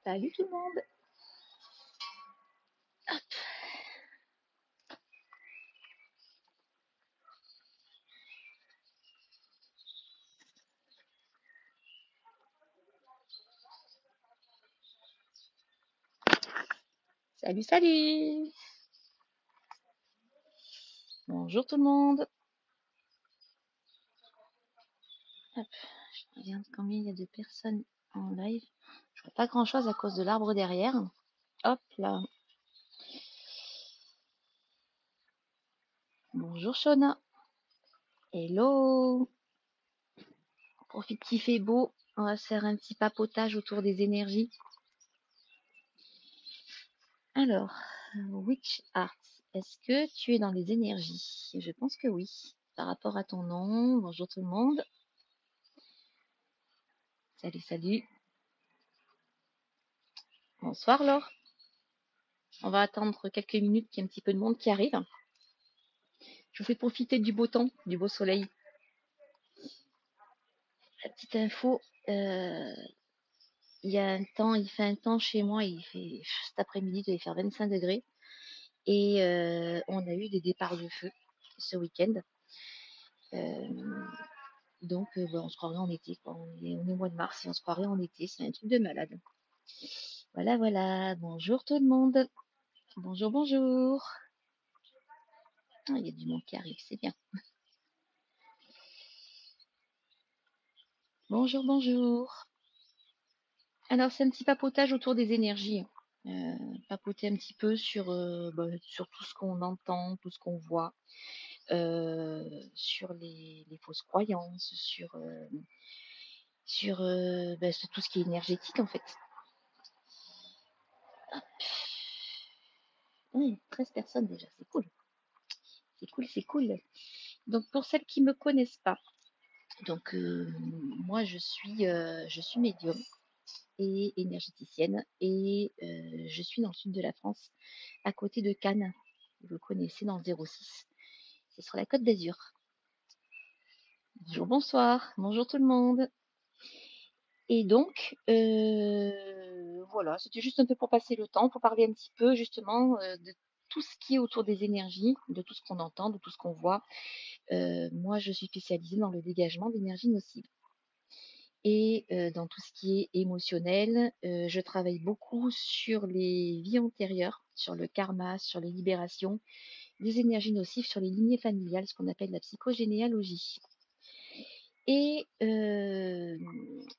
Salut tout le monde. Salut, salut. Bonjour tout le monde. Hop, je regarde combien il y a de personnes en live. Je vois pas grand chose à cause de l'arbre derrière. Hop là. Bonjour Shona. Hello. Profite qu'il fait beau. On va se faire un petit papotage autour des énergies. Alors, Witch Art, est-ce que tu es dans les énergies? Je pense que oui. Par rapport à ton nom. Bonjour tout le monde. Salut, salut. Bonsoir Laure. On va attendre quelques minutes qu'il y ait un petit peu de monde qui arrive. Je vous fais profiter du beau temps, du beau soleil. La petite info, il y a un temps, il fait un temps chez moi, il fait cet après-midi, il devait faire 25 degrés. Et on a eu des départs de feu ce week-end. Euh, donc, on se croirait en été, quoi. On est au mois de mars et on se croirait en été. C'est un truc de malade. Voilà, voilà. Bonjour tout le monde. Bonjour, bonjour. Ah, il y a du monde qui arrive, c'est bien. Bonjour, bonjour. Alors, c'est un petit papotage autour des énergies. Papoter un petit peu sur tout ce qu'on entend, tout ce qu'on voit, sur les fausses croyances, sur tout ce qui est énergétique en fait. Oui, 13 personnes déjà, c'est cool. C'est cool, c'est cool. Donc pour celles qui me connaissent pas, donc moi je suis médium et énergéticienne et je suis dans le sud de la France, à côté de Cannes. Vous le connaissez dans le 06. C'est sur la Côte d'Azur. Bonjour, bonsoir, bonjour tout le monde. Et donc, voilà, c'était juste un peu pour passer le temps, pour parler un petit peu justement de tout ce qui est autour des énergies, de tout ce qu'on entend, de tout ce qu'on voit. Moi, je suis spécialisée dans le dégagement d'énergie nocive. Et dans tout ce qui est émotionnel, je travaille beaucoup sur les vies antérieures, sur le karma, sur les libérations, des énergies nocives, sur les lignées familiales, ce qu'on appelle la psychogénéalogie. Et, euh,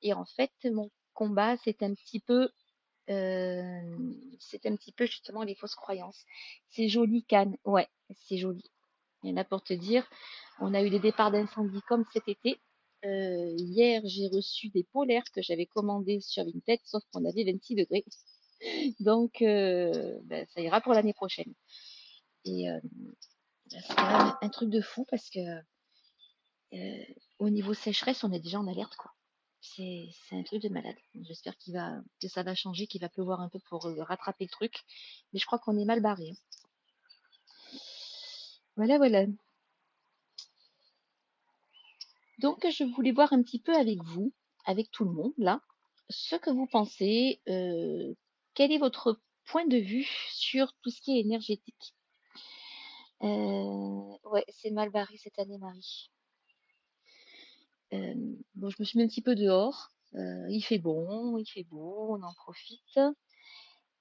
et en fait, mon combat, c'est un petit peu justement les fausses croyances. C'est joli, Cannes. Ouais, c'est joli. Et là, pour te dire, on a eu des départs d'incendie comme cet été. Hier, j'ai reçu des polaires que j'avais commandés sur Vinted, sauf qu'on avait 26 degrés. Donc, ça ira pour l'année prochaine. Et c'est quand même un truc de fou parce que au niveau sécheresse, on est déjà en alerte, quoi. C'est un truc de malade. J'espère que ça va changer, qu'il va pleuvoir un peu pour rattraper le truc. Mais je crois qu'on est mal barré. Voilà, voilà. Donc, je voulais voir un petit peu avec vous, avec tout le monde, là, ce que vous pensez. Quel est votre point de vue sur tout ce qui est énergétique? Ouais, c'est mal barré cette année, Marie. Bon, je me suis mis un petit peu dehors. Il fait bon, il fait beau, on en profite.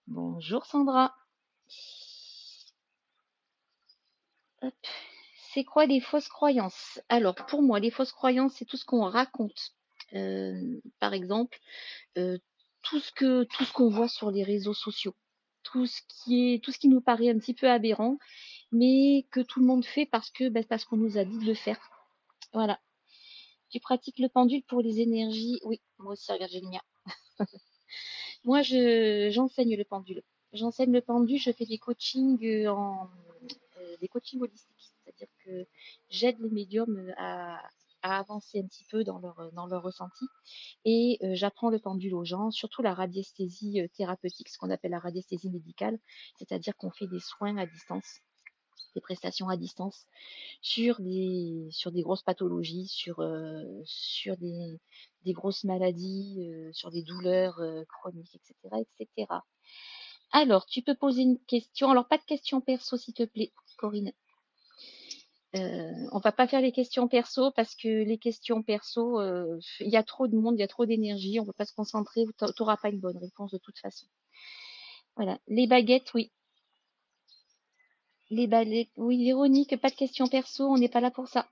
Bonjour Sandra. Hop. C'est quoi les fausses croyances? Alors, pour moi, les fausses croyances, c'est tout ce qu'on raconte. Par exemple, euh, tout ce qu'on voit sur les réseaux sociaux, tout ce qui nous paraît un petit peu aberrant, mais que tout le monde fait parce qu'on nous a dit de le faire. Voilà. Tu pratiques le pendule pour les énergies? Oui, moi aussi, regarde, j'ai le mien. Moi, j'enseigne le pendule. J'enseigne le pendule, je fais des coachings holistiques, c'est-à-dire que j'aide les médiums à avancer un petit peu dans leur ressenti et j'apprends le pendule aux gens, surtout la radiesthésie thérapeutique, ce qu'on appelle la radiesthésie médicale, c'est-à-dire qu'on fait des soins à distance. des prestations à distance sur des grosses pathologies, sur des grosses maladies, sur des douleurs chroniques, etc., etc. Alors, tu peux poser une question. Alors, pas de questions perso, s'il te plaît, Corinne. On va pas faire les questions perso parce que les questions perso, il y a trop de monde, il y a trop d'énergie, on peut pas se concentrer, tu n'auras pas une bonne réponse de toute façon. Voilà. Les baguettes, oui. Les balais, oui, Véronique, pas de questions perso, on n'est pas là pour ça.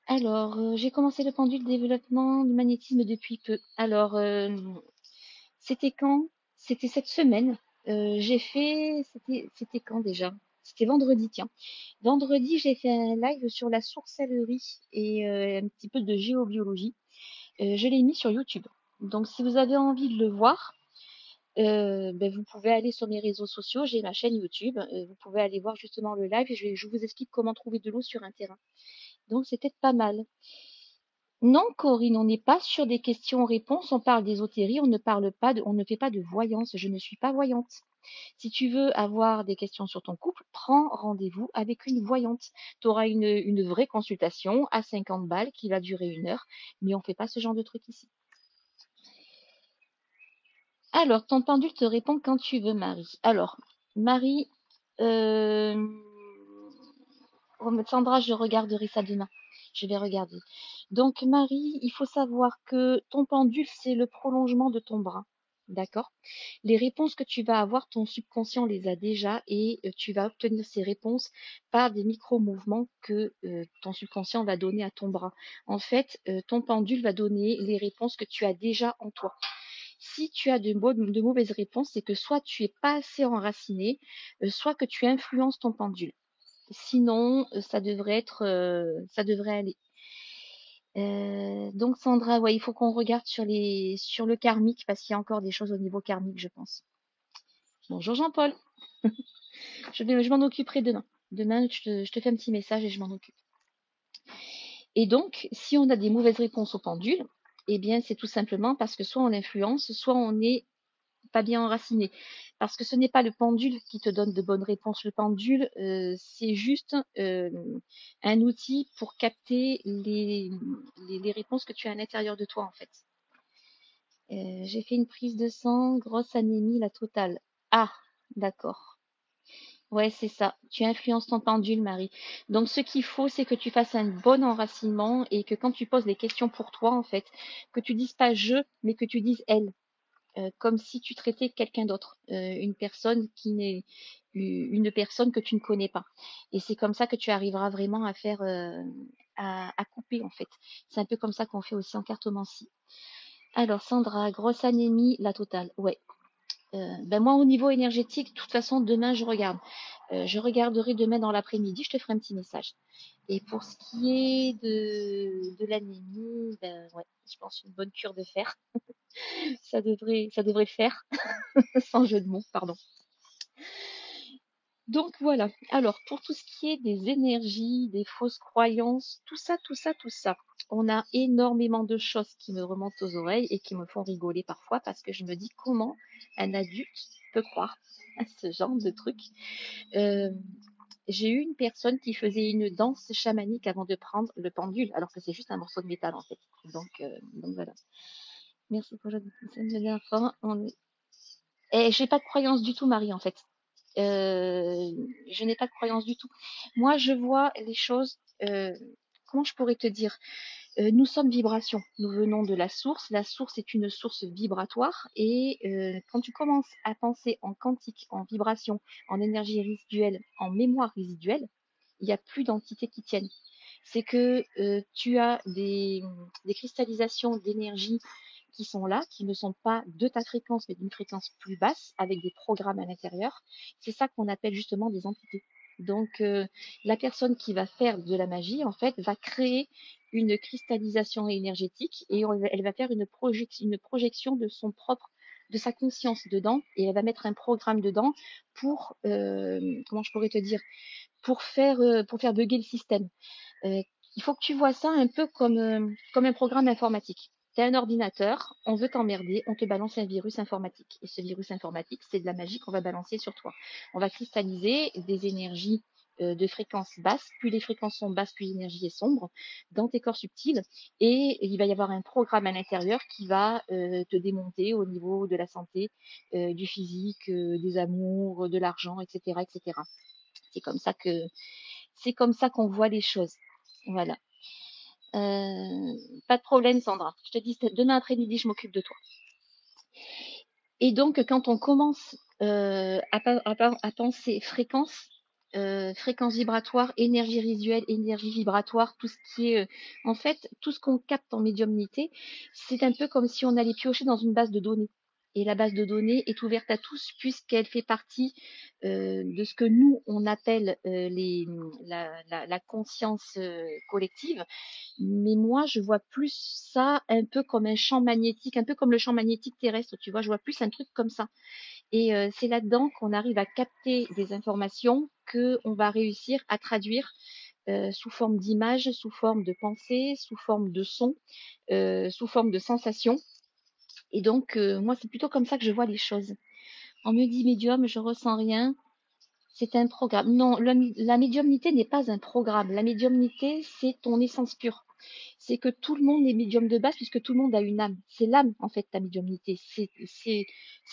Alors, j'ai commencé le pendule développement du magnétisme depuis peu. Alors, c'était quand? C'était cette semaine. C'était quand déjà? C'était vendredi, tiens. Vendredi, j'ai fait un live sur la sorcellerie et un petit peu de géobiologie. Je l'ai mis sur YouTube. Donc, si vous avez envie de le voir, ben, vous pouvez aller sur mes réseaux sociaux. J'ai ma chaîne YouTube. Vous pouvez aller voir justement le live et je vous explique comment trouver de l'eau sur un terrain. Donc, c'était pas mal. Non, Corinne, on n'est pas sur des questions-réponses, on parle d'ésotérie, on ne fait pas de voyance, je ne suis pas voyante. Si tu veux avoir des questions sur ton couple, prends rendez-vous avec une voyante. Tu auras une vraie consultation à 50 balles qui va durer 1 heure, mais on ne fait pas ce genre de truc ici. Alors, ton pendule te répond quand tu veux, Marie. Alors, Marie, Sandra, je regarderai ça demain. Je vais regarder. Donc, Marie, il faut savoir que ton pendule, c'est le prolongement de ton bras. D'accord? Les réponses que tu vas avoir, ton subconscient les a déjà et tu vas obtenir ces réponses par des micro-mouvements que ton subconscient va donner à ton bras. En fait, ton pendule va donner les réponses que tu as déjà en toi. Si tu as de mauvaises réponses, c'est que soit tu es pas assez enraciné, soit que tu influences ton pendule. Sinon, ça devrait aller. Donc Sandra, ouais, il faut qu'on regarde sur le karmique parce qu'il y a encore des choses au niveau karmique, je pense. Bonjour Jean-Paul, je m'en occuperai demain. Demain, je te fais un petit message et je m'en occupe. Et donc, si on a des mauvaises réponses au pendule, eh bien, c'est tout simplement parce que soit on l'influence, soit on n'est pas bien enraciné. Parce que ce n'est pas le pendule qui te donne de bonnes réponses. Le pendule, c'est juste un outil pour capter les réponses que tu as à l'intérieur de toi, en fait. J'ai fait une prise de sang, grosse anémie, la totale. Ah, d'accord. Ouais, c'est ça. Tu influences ton pendule, Marie. Donc, ce qu'il faut, c'est que tu fasses un bon enracinement et que quand tu poses les questions pour toi, en fait, que tu dises pas je, mais que tu dises elle. Comme si tu traitais quelqu'un d'autre, une personne que tu ne connais pas. Et c'est comme ça que tu arriveras vraiment à faire, à couper en fait. C'est un peu comme ça qu'on fait aussi en cartomancie. Alors Sandra, grosse anémie, la totale. Ouais. Ben moi au niveau énergétique, de toute façon demain je regarde. Je regarderai demain dans l'après-midi, je te ferai un petit message. Et pour ce qui est de l'anémie, ben ouais, je pense une bonne cure de fer. Ça devrait faire. Sans jeu de mots, pardon. Donc voilà. Alors, pour tout ce qui est des énergies, des fausses croyances, tout ça, tout ça, tout ça, on a énormément de choses qui me remontent aux oreilles et qui me font rigoler parfois parce que je me dis comment un adulte peut croire à ce genre de truc. Euh, j'ai eu une personne qui faisait une danse chamanique avant de prendre le pendule, alors que c'est juste un morceau de métal en fait. Donc voilà. Merci pour la dernière fois. Et j'ai pas de croyance du tout, Marie, en fait. Je n'ai pas de croyance du tout. Moi, je vois les choses. Comment je pourrais te dire? Nous sommes vibration. Nous venons de la source. La source est une source vibratoire. Et quand tu commences à penser en quantique, en vibration, en énergie résiduelle, en mémoire résiduelle, il n'y a plus d'entités qui tiennent. C'est que tu as des cristallisations d'énergie qui sont là, qui ne sont pas de ta fréquence, mais d'une fréquence plus basse, avec des programmes à l'intérieur. C'est ça qu'on appelle justement des entités. Donc, la personne qui va faire de la magie, en fait, va créer une cristallisation énergétique et elle va faire une projection de sa conscience dedans et elle va mettre un programme dedans pour, comment je pourrais te dire, pour faire bugger le système. Il faut que tu vois ça un peu comme un programme informatique. t'es un ordinateur, on veut t'emmerder, on te balance un virus informatique. Et ce virus informatique, c'est de la magie qu'on va balancer sur toi. On va cristalliser des énergies de fréquences basses. Plus les fréquences sont basses, plus l'énergie est sombre dans tes corps subtils. Et il va y avoir un programme à l'intérieur qui va te démonter au niveau de la santé, du physique, des amours, de l'argent, etc., etc. C'est comme ça que c'est comme ça qu'on voit les choses. Voilà. Pas de problème, Sandra. Je te dis, demain après-midi, je m'occupe de toi. Et donc, quand on commence à penser fréquence, fréquence vibratoire, énergie visuelle, énergie vibratoire, tout ce qui est, en fait, tout ce qu'on capte en médiumnité, c'est un peu comme si on allait piocher dans une base de données. Et la base de données est ouverte à tous puisqu'elle fait partie de ce que nous, on appelle la conscience collective. Mais moi, je vois plus ça un peu comme un champ magnétique, un peu comme le champ magnétique terrestre, tu vois, je vois plus un truc comme ça. Et c'est là-dedans qu'on arrive à capter des informations que on va réussir à traduire sous forme d'images, sous forme de pensées, sous forme de sons, sous forme de sensations. Et donc, moi, c'est plutôt comme ça que je vois les choses. On me dit médium, je ressens rien. C'est un programme. Non, la médiumnité n'est pas un programme. La médiumnité, c'est ton essence pure. C'est que tout le monde est médium de base puisque tout le monde a une âme. C'est l'âme, en fait, ta médiumnité. C'est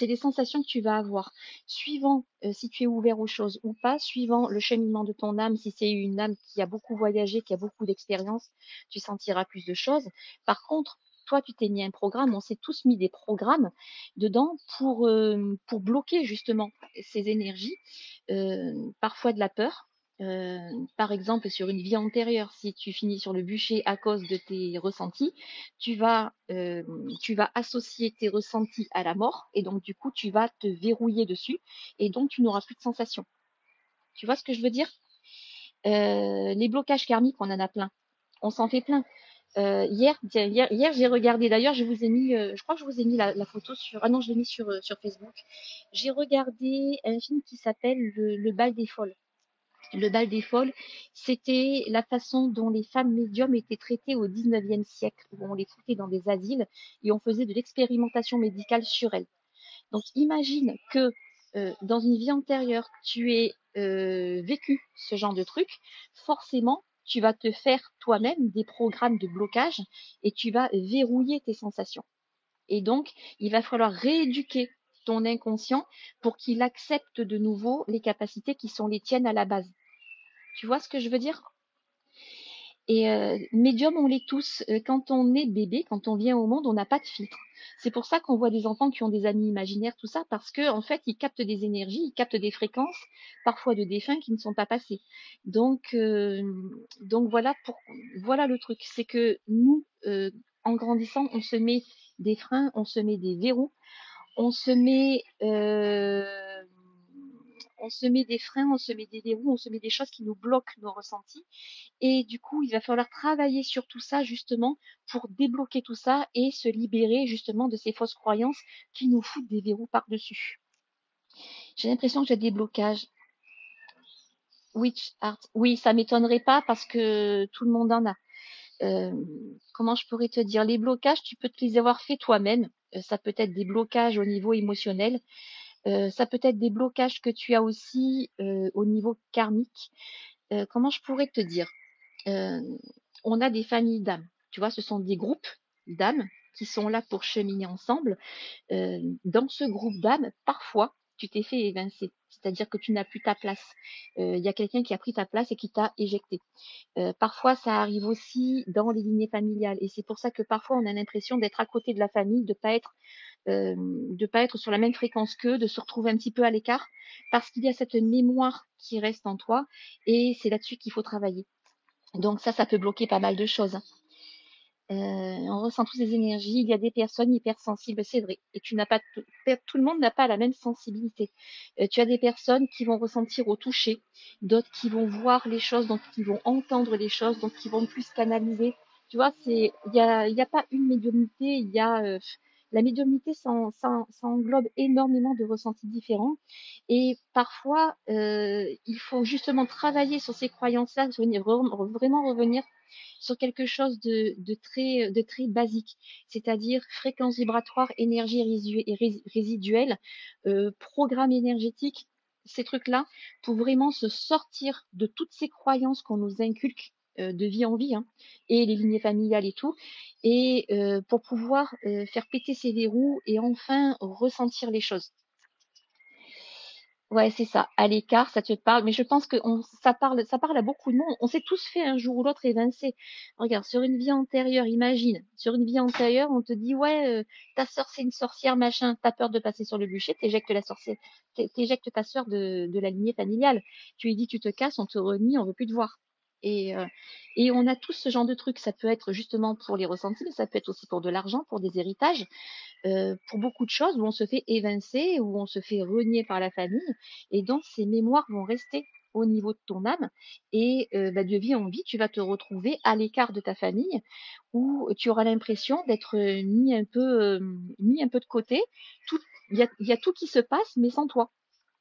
les sensations que tu vas avoir. Suivant si tu es ouvert aux choses ou pas, suivant le cheminement de ton âme, si c'est une âme qui a beaucoup voyagé, qui a beaucoup d'expérience, tu sentiras plus de choses. Par contre, toi, tu t'es mis un programme, on s'est tous mis des programmes dedans pour bloquer justement ces énergies, parfois de la peur, par exemple, sur une vie antérieure, si tu finis sur le bûcher à cause de tes ressentis, tu vas associer tes ressentis à la mort et donc du coup, tu vas te verrouiller dessus et donc tu n'auras plus de sensations. Tu vois ce que je veux dire? Les blocages karmiques, on en a plein. On s'en fait plein. Hier, j'ai regardé. D'ailleurs, je vous ai mis, je crois que je vous ai mis la photo sur. Ah non, je l'ai mis sur Facebook. J'ai regardé un film qui s'appelle le Bal des Folles. Le bal des folles, c'était la façon dont les femmes médiums étaient traitées au 19e siècle, où on les foutait dans des asiles et on faisait de l'expérimentation médicale sur elles. Donc imagine que dans une vie antérieure, tu aies vécu ce genre de truc, forcément, tu vas te faire toi-même des programmes de blocage et tu vas verrouiller tes sensations. Et donc, il va falloir rééduquer ton inconscient pour qu'il accepte de nouveau les capacités qui sont les tiennes à la base. Tu vois ce que je veux dire? Et médium, on l'est tous. Quand on est bébé, quand on vient au monde, on n'a pas de filtre. C'est pour ça qu'on voit des enfants qui ont des amis imaginaires, tout ça, parce que en fait, ils captent des énergies, ils captent des fréquences, parfois de défunts qui ne sont pas passés. Donc voilà le truc, c'est que nous, en grandissant, on se met des freins, on se met des verrous, on se met on se met des freins, on se met des verrous, on se met des choses qui nous bloquent nos ressentis. Et du coup, il va falloir travailler sur tout ça justement pour débloquer tout ça et se libérer justement de ces fausses croyances qui nous foutent des verrous par-dessus. J'ai l'impression que j'ai des blocages. Witch art, oui, ça m'étonnerait pas parce que tout le monde en a. Euh, Comment je pourrais te dire? Les blocages, tu peux te les avoir fait toi-même. Ça peut être des blocages au niveau émotionnel. Ça peut être des blocages que tu as aussi au niveau karmique. Comment je pourrais te dire? euh, on a des familles d'âmes. Tu vois, ce sont des groupes d'âmes qui sont là pour cheminer ensemble. Dans ce groupe d'âmes, parfois, tu t'es fait évincer. C'est-à-dire que tu n'as plus ta place. Il y a quelqu'un qui a pris ta place et qui t'a éjecté. Parfois, ça arrive aussi dans les lignées familiales. Et c'est pour ça que parfois, on a l'impression d'être à côté de la famille, de pas être sur la même fréquence qu'eux, de se retrouver un petit peu à l'écart, parce qu'il y a cette mémoire qui reste en toi. Et c'est là-dessus qu'il faut travailler. Donc ça peut bloquer pas mal de choses. On ressent tous ces énergies. Il y a des personnes hypersensibles, c'est vrai. Et tu n'as pas tout le monde n'a pas la même sensibilité. Tu as des personnes qui vont ressentir au toucher, d'autres qui vont voir les choses, d'autres qui vont entendre les choses, d'autres qui vont plus canaliser. Tu vois, il y a pas une médiumnité. Il y a la médiumnité, ça englobe énormément de ressentis différents. Et parfois, il faut justement travailler sur ces croyances-là, vraiment revenir sur quelque chose de très basique, c'est-à-dire fréquence vibratoire, énergie résiduelle, programme énergétique, ces trucs-là, pour vraiment se sortir de toutes ces croyances qu'on nous inculque de vie en vie, hein, et les lignées familiales et tout, et pour pouvoir faire péter ces verrous et enfin ressentir les choses. Ouais, c'est ça. À l'écart, ça te parle, mais je pense que ça parle à beaucoup de monde. On s'est tous fait un jour ou l'autre évincer. Regarde, sur une vie antérieure, imagine, sur une vie antérieure, on te dit, ouais, ta sœur c'est une sorcière, machin, t'as peur de passer sur le bûcher, t'éjectes la sorcière, t'éjectes ta sœur de la lignée familiale. Tu lui dis, tu te casses, on te renie, on veut plus te voir. Et, euh, et on a tous ce genre de trucs. Ça peut être justement pour les ressentis, mais ça peut être aussi pour de l'argent, pour des héritages, pour beaucoup de choses où on se fait évincer, où on se fait renier par la famille, et donc ces mémoires vont rester au niveau de ton âme, et de vie en vie, tu vas te retrouver à l'écart de ta famille, où tu auras l'impression d'être mis un peu de côté. Tout, il y a tout qui se passe, mais sans toi.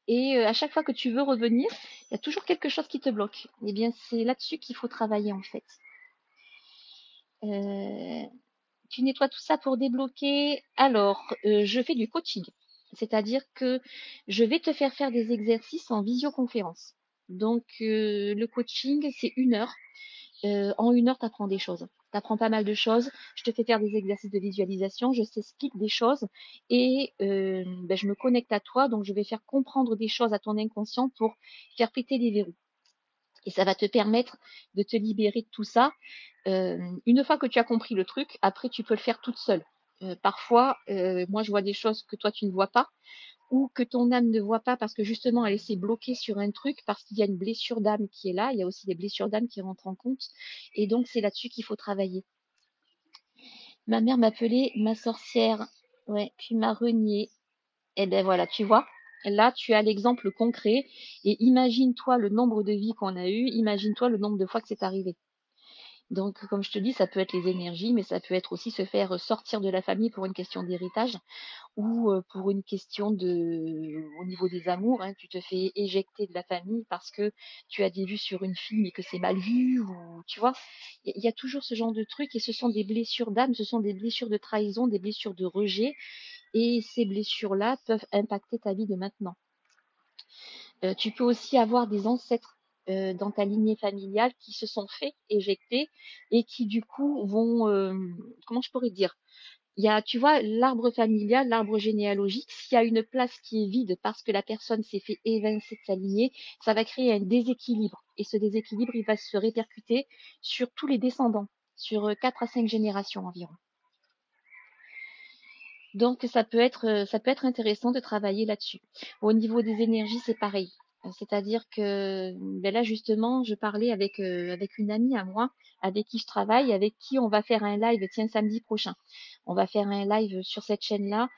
Et à chaque fois que tu veux revenir, il y a toujours quelque chose qui te bloque. Eh bien, c'est là-dessus qu'il faut travailler en fait. Euh, Tu nettoies tout ça pour débloquer. Alors, je fais du coaching. C'est-à-dire que je vais te faire faire des exercices en visioconférence. Donc, le coaching, c'est 1 heure. En 1 heure, tu apprends des choses. Tu apprends pas mal de choses. Je te fais faire des exercices de visualisation. Je t'explique des choses. Et je me connecte à toi. Donc, je vais faire comprendre des choses à ton inconscient pour faire péter les verrous. Et ça va te permettre de te libérer de tout ça. Une fois que tu as compris le truc, après tu peux le faire toute seule. Parfois, moi je vois des choses que toi tu ne vois pas, ou que ton âme ne voit pas parce que justement elle s'est bloquée sur un truc, parce qu'il y a une blessure d'âme qui est là. Il y a aussi des blessures d'âme qui rentrent en compte, et donc c'est là-dessus qu'il faut travailler. Ma mère m'appelait ma sorcière, ouais, puis m'a renié. Et ben voilà, tu vois, là tu as l'exemple concret, et imagine-toi le nombre de vies qu'on a eues, imagine-toi le nombre de fois que c'est arrivé. Donc, comme je te dis, ça peut être les énergies, mais ça peut être aussi se faire sortir de la famille pour une question d'héritage, ou pour une question au niveau des amours, hein, tu te fais éjecter de la famille parce que tu as des vues sur une fille mais que c'est mal vu, ou tu vois, il y a toujours ce genre de trucs, et ce sont des blessures d'âme, ce sont des blessures de trahison, des blessures de rejet, et ces blessures-là peuvent impacter ta vie de maintenant. Tu peux aussi avoir des ancêtres dans ta lignée familiale qui se sont fait éjecter, et qui du coup vont, comment je pourrais dire, il y a, tu vois, l'arbre familial, l'arbre généalogique, s'il y a une place qui est vide parce que la personne s'est fait évincer de sa lignée, ça va créer un déséquilibre. Et ce déséquilibre, il va se répercuter sur tous les descendants, sur 4 à 5 générations environ. Donc ça peut être intéressant de travailler là-dessus. Au niveau des énergies, c'est pareil. C'est-à-dire que là justement, je parlais avec une amie à moi avec qui je travaille, avec qui on va faire un live, tiens, samedi prochain. On va faire un live sur cette chaîne-là,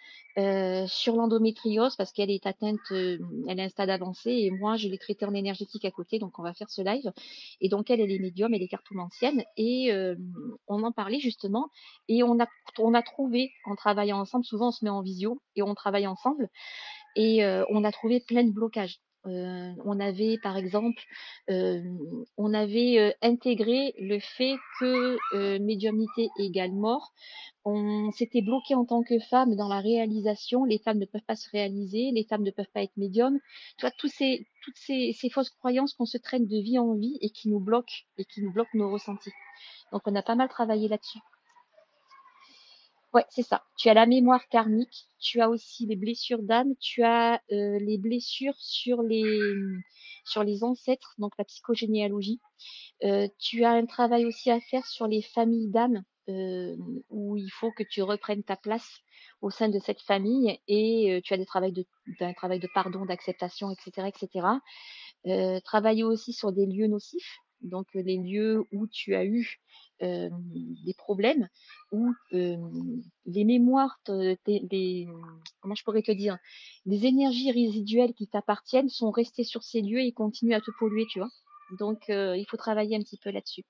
sur l'endométriose, parce qu'elle est atteinte, elle a un stade avancé, et moi je l'ai traitée en énergétique à côté, donc on va faire ce live. Et donc elle est médium, elle est cartomancienne, et on en parlait justement, et on a trouvé, en travaillant ensemble, souvent on se met en visio et on travaille ensemble, et on a trouvé plein de blocages. On avait, par exemple, on avait intégré le fait que médiumnité égale mort. On s'était bloqué en tant que femme dans la réalisation. Les femmes ne peuvent pas se réaliser, les femmes ne peuvent pas être médiums. Tu vois, toutes ces fausses croyances qu'on se traîne de vie en vie, et qui nous bloquent nos ressentis. Donc on a pas mal travaillé là-dessus. Ouais, c'est ça. Tu as la mémoire karmique, tu as aussi les blessures d'âme, tu as les blessures sur les ancêtres, donc la psychogénéalogie. Tu as un travail aussi à faire sur les familles d'âme, où il faut que tu reprennes ta place au sein de cette famille, et tu as un travail de pardon, d'acceptation, etc., etc. Travailler aussi sur des lieux nocifs, donc les lieux où tu as eu des problèmes, où les mémoires, comment je pourrais te dire, des énergies résiduelles qui t'appartiennent sont restées sur ces lieux et continuent à te polluer, tu vois. Donc il faut travailler un petit peu là-dessus.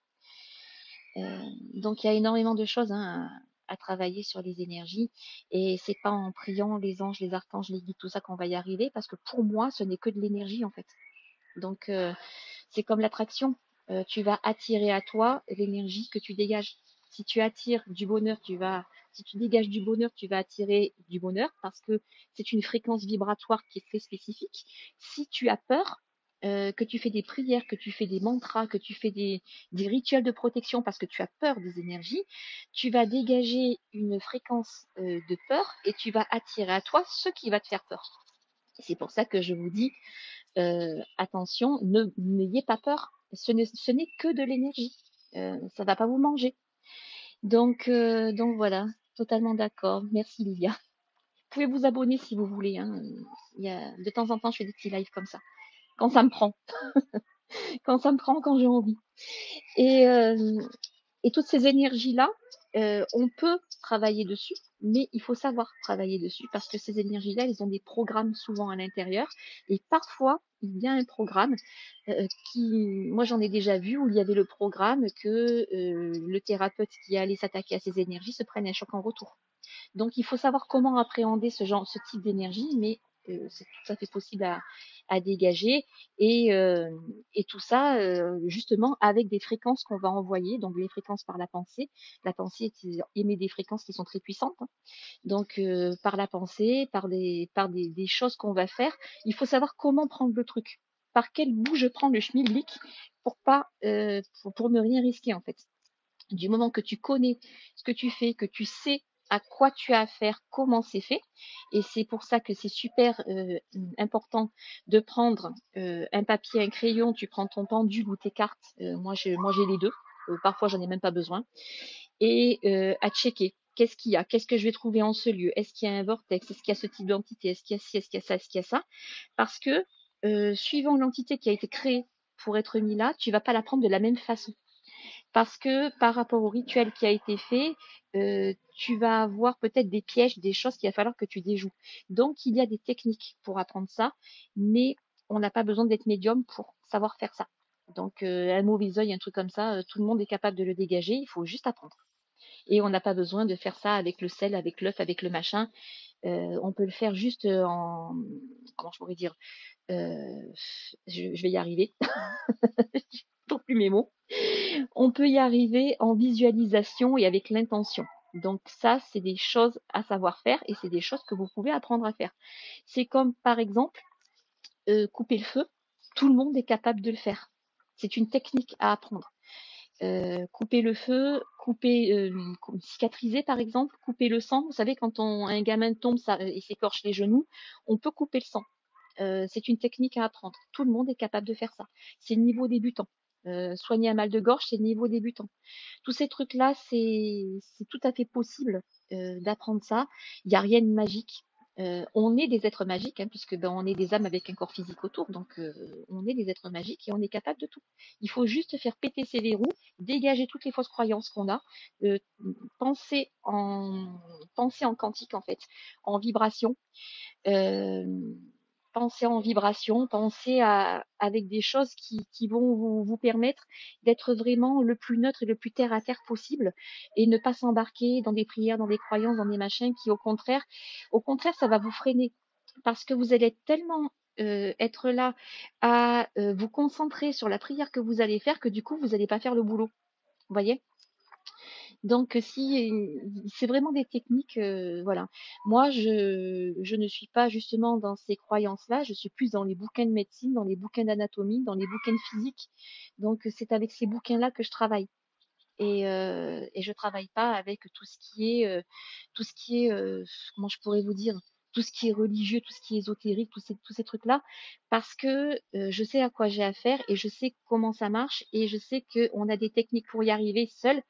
Donc il y a énormément de choses, hein, à travailler sur les énergies, et c'est pas en priant les anges, les archanges, les guides, tout ça qu'on va y arriver, parce que pour moi ce n'est que de l'énergie en fait. Donc c'est comme l'attraction. tu vas attirer à toi l'énergie que tu dégages. Si tu attires du bonheur, si tu dégages du bonheur, tu vas attirer du bonheur parce que c'est une fréquence vibratoire qui est très spécifique. Si tu as peur, que tu fais des prières, que tu fais des mantras, que tu fais des rituels de protection parce que tu as peur des énergies, tu vas dégager une fréquence de peur et tu vas attirer à toi ce qui va te faire peur. C'est pour ça que je vous dis, attention, n'ayez pas peur. Ce n'est que de l'énergie. Ça ne va pas vous manger. Donc voilà, totalement d'accord. Merci Lilia. Vous pouvez vous abonner si vous voulez. Hein. De temps en temps, je fais des petits lives comme ça. Quand ça me prend. Quand ça me prend, quand j'ai envie. Et, euh, et toutes ces énergies-là, on peut travailler dessus, mais il faut savoir travailler dessus parce que ces énergies-là, elles ont des programmes souvent à l'intérieur. Et parfois, il y a un programme moi j'en ai déjà vu où il y avait le programme que le thérapeute qui allait s'attaquer à ces énergies se prenne un choc en retour. Donc, il faut savoir comment appréhender ce type d'énergie, mais c'est tout à fait possible à dégager et tout ça justement avec des fréquences qu'on va envoyer, donc les fréquences par la pensée. La pensée émet des fréquences qui sont très puissantes, hein. Donc par la pensée, par des choses qu'on va faire, il faut savoir comment prendre le truc, par quel bout je prends le schmilblick pour pas pour ne rien risquer en fait. Du moment que tu connais ce que tu fais, que tu sais à quoi tu as affaire, comment c'est fait. Et c'est pour ça que c'est super important de prendre un papier, un crayon, tu prends ton pendule ou tes cartes. Moi, j'ai les deux. Parfois, j'en ai même pas besoin. Et à checker. Qu'est-ce qu'il y a? Qu'est-ce que je vais trouver en ce lieu? Est-ce qu'il y a un vortex? Est-ce qu'il y a ce type d'entité? Est-ce qu'il y a ci? Est-ce qu'il y a ça? Est-ce qu'il y a ça? Parce que suivant l'entité qui a été créée pour être mis là, tu vas pas la prendre de la même façon parce que par rapport au rituel qui a été fait, tu vas avoir peut-être des pièges, des choses qu'il va falloir que tu déjoues. Donc, il y a des techniques pour apprendre ça, mais on n'a pas besoin d'être médium pour savoir faire ça. Donc, un mauvais œil, un truc comme ça, tout le monde est capable de le dégager, il faut juste apprendre. Et on n'a pas besoin de faire ça avec le sel, avec l'œuf, avec le machin. On peut le faire juste en, comment je pourrais dire, je vais y arriver, je trouve plus mes mots. On peut y arriver en visualisation et avec l'intention. Donc ça, c'est des choses à savoir faire et c'est des choses que vous pouvez apprendre à faire. C'est comme par exemple couper le feu. Tout le monde est capable de le faire. C'est une technique à apprendre. Couper le feu, cicatriser par exemple, couper le sang. Vous savez, quand un gamin tombe et s'écorche les genoux, on peut couper le sang. C'est une technique à apprendre. Tout le monde est capable de faire ça. C'est le niveau débutant. Soigner un mal de gorge, c'est le niveau débutant. Tous ces trucs-là, c'est tout à fait possible d'apprendre ça. Il n'y a rien de magique. On est des êtres magiques, hein, puisque ben, on est des âmes avec un corps physique autour, donc on est des êtres magiques et on est capable de tout. Il faut juste faire péter ces verrous, dégager toutes les fausses croyances qu'on a, euh, penser en penser en quantique en fait, en vibration, euh, penser en vibration, penser avec des choses qui vont vous permettre d'être vraiment le plus neutre et le plus terre à terre possible et ne pas s'embarquer dans des prières, dans des croyances, dans des machins qui, au contraire, ça va vous freiner parce que vous allez tellement être là à vous concentrer sur la prière que vous allez faire que du coup, vous n'allez pas faire le boulot. Vous voyez? Donc, si c'est vraiment des techniques, voilà. Moi, je ne suis pas justement dans ces croyances-là, je suis plus dans les bouquins de médecine, dans les bouquins d'anatomie, dans les bouquins de physique. Donc, c'est avec ces bouquins-là que je travaille. Et je travaille pas avec tout ce qui est, comment je pourrais vous dire, tout ce qui est religieux, tout ce qui est ésotérique, tous ces trucs-là, parce que je sais à quoi j'ai affaire et je sais comment ça marche et je sais qu'on a des techniques pour y arriver seul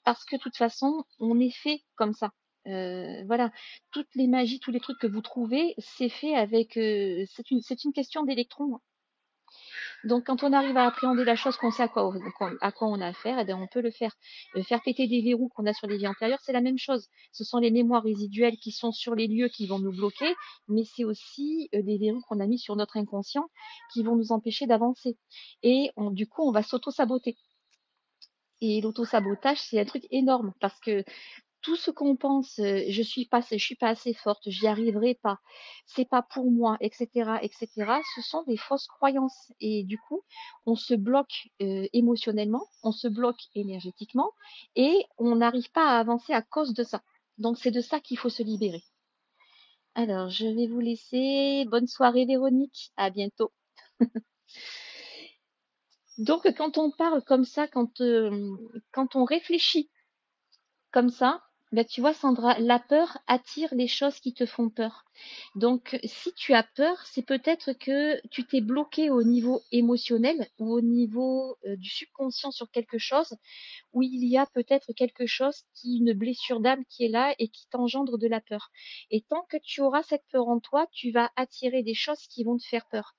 parce que de toute façon, on est fait comme ça. Voilà, toutes les magies, tous les trucs que vous trouvez, c'est fait avec. C'est une question d'électrons. Donc, quand on arrive à appréhender la chose, qu'on sait à quoi on a affaire, eh bien, on peut le faire. Faire péter des verrous qu'on a sur les vies antérieures, c'est la même chose. Ce sont les mémoires résiduelles qui sont sur les lieux qui vont nous bloquer, mais c'est aussi des verrous qu'on a mis sur notre inconscient qui vont nous empêcher d'avancer. Et du coup, on va s'auto-saboter. Et l'auto-sabotage, c'est un truc énorme parce que tout ce qu'on pense, je suis pas assez forte, j'y arriverai pas, c'est pas pour moi, etc., etc., ce sont des fausses croyances. Et du coup, on se bloque émotionnellement, on se bloque énergétiquement et on n'arrive pas à avancer à cause de ça. Donc, c'est de ça qu'il faut se libérer. Alors, je vais vous laisser. Bonne soirée, Véronique. À bientôt. Donc, quand on parle comme ça, quand on réfléchit comme ça, ben, tu vois, Sandra, la peur attire les choses qui te font peur. Donc, si tu as peur, c'est peut-être que tu t'es bloqué au niveau émotionnel ou au niveau du subconscient sur quelque chose où il y a peut-être quelque chose une blessure d'âme qui est là et qui t'engendre de la peur. Et tant que tu auras cette peur en toi, tu vas attirer des choses qui vont te faire peur.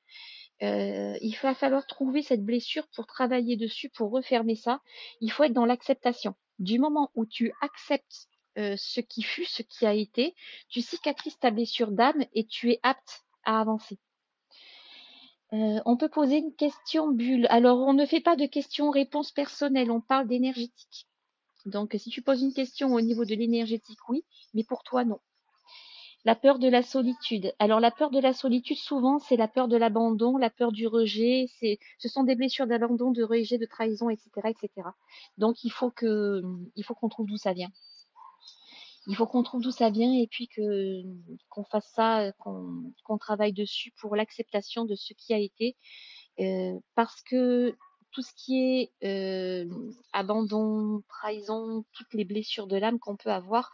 Il va falloir trouver cette blessure pour travailler dessus, pour refermer ça. Il faut être dans l'acceptation. Du moment où tu acceptes ce qui fut, ce qui a été, tu cicatrises ta blessure d'âme et tu es apte à avancer. On peut poser une question bulle. Alors, on ne fait pas de questions-réponses personnelles, on parle d'énergétique. Donc, si tu poses une question au niveau de l'énergétique, oui, mais pour toi, non. La peur de la solitude. Alors la peur de la solitude, souvent, c'est la peur de l'abandon, la peur du rejet. Ce sont des blessures d'abandon, de rejet, de trahison, etc., etc. Donc il faut qu'on trouve d'où ça vient. Il faut qu'on trouve d'où ça vient et puis qu'on fasse ça, qu'on travaille dessus pour l'acceptation de ce qui a été, parce que tout ce qui est abandon, trahison, toutes les blessures de l'âme qu'on peut avoir,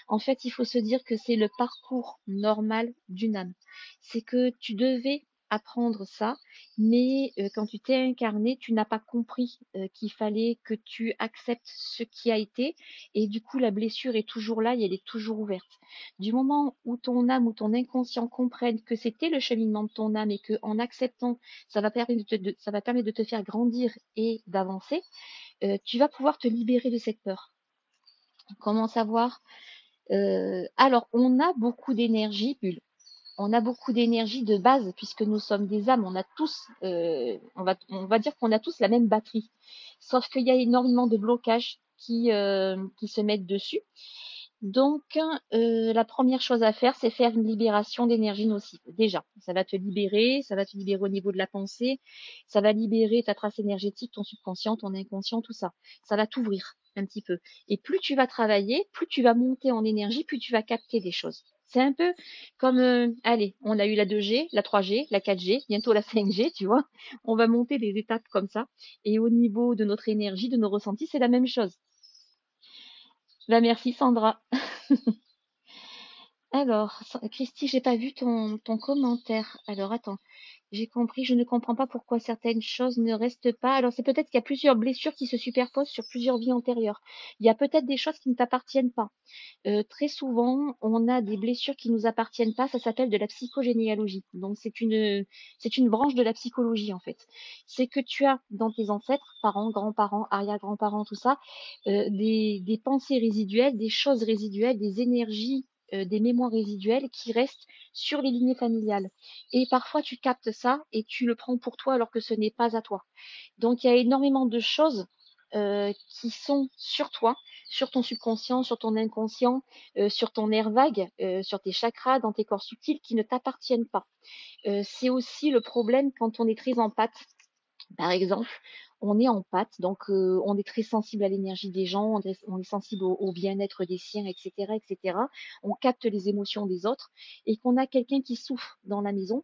en fait, il faut se dire que c'est le parcours normal d'une âme. C'est que tu devais apprendre ça, mais quand tu t'es incarné, tu n'as pas compris qu'il fallait que tu acceptes ce qui a été, et du coup, la blessure est toujours là et elle est toujours ouverte. Du moment où ton âme ou ton inconscient comprennent que c'était le cheminement de ton âme et que en acceptant, ça va permettre de te faire grandir et d'avancer, tu vas pouvoir te libérer de cette peur. Comment savoir? Alors, on a beaucoup d'énergie, Bulle. On a beaucoup d'énergie de base puisque nous sommes des âmes. On a tous, on va dire qu'on a tous la même batterie. Sauf qu'il y a énormément de blocages qui se mettent dessus. Donc, la première chose à faire, c'est faire une libération d'énergie nocive. Déjà, ça va te libérer au niveau de la pensée, ça va libérer ta trace énergétique, ton subconscient, ton inconscient, tout ça. Ça va t'ouvrir un petit peu. Et plus tu vas travailler, plus tu vas monter en énergie, plus tu vas capter des choses. C'est un peu comme, allez, on a eu la 2G, la 3G, la 4G, bientôt la 5G, tu vois. On va monter des étapes comme ça. Et au niveau de notre énergie, de nos ressentis, c'est la même chose. Bah, merci Sandra. Alors, Christy, j'ai pas vu ton commentaire. Alors, attends. J'ai compris, je ne comprends pas pourquoi certaines choses ne restent pas. Alors, c'est peut-être qu'il y a plusieurs blessures qui se superposent sur plusieurs vies antérieures. Il y a peut-être des choses qui ne t'appartiennent pas. Très souvent, on a des blessures qui nous appartiennent pas. Ça s'appelle de la psychogénéalogie. Donc, c'est une branche de la psychologie, en fait. C'est que tu as dans tes ancêtres, parents, grands-parents, arrière-grands-parents, tout ça, des pensées résiduelles, des choses résiduelles, des énergies, des mémoires résiduelles qui restent sur les lignées familiales. Et parfois, tu captes ça et tu le prends pour toi alors que ce n'est pas à toi. Donc, il y a énormément de choses qui sont sur toi, sur ton subconscient, sur ton inconscient, sur ton nerf vague, sur tes chakras, dans tes corps subtils, qui ne t'appartiennent pas. C'est aussi le problème quand on est très en pâte. Par exemple, on est en pâte, donc on est très sensible à l'énergie des gens, on est sensible au bien-être des siens, etc., etc. On capte les émotions des autres et qu'on a quelqu'un qui souffre dans la maison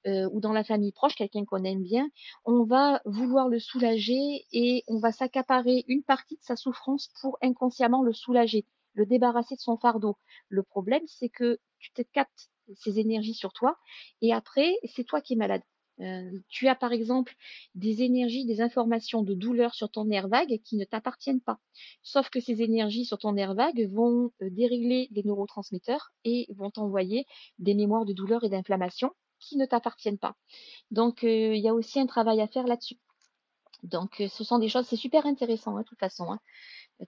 ou dans la famille proche, quelqu'un qu'on aime bien, on va vouloir le soulager et on va s'accaparer une partie de sa souffrance pour inconsciemment le soulager, le débarrasser de son fardeau. Le problème, c'est que tu te captes ces énergies sur toi et après, c'est toi qui es malade. Tu as par exemple des énergies, des informations de douleur sur ton nerf vague qui ne t'appartiennent pas. Sauf que ces énergies sur ton nerf vague vont dérégler les neurotransmetteurs et vont t'envoyer des mémoires de douleur et d'inflammation qui ne t'appartiennent pas. Donc, il y a aussi un travail à faire là-dessus. Donc, ce sont des choses, c'est super intéressant, hein, de toute façon, hein.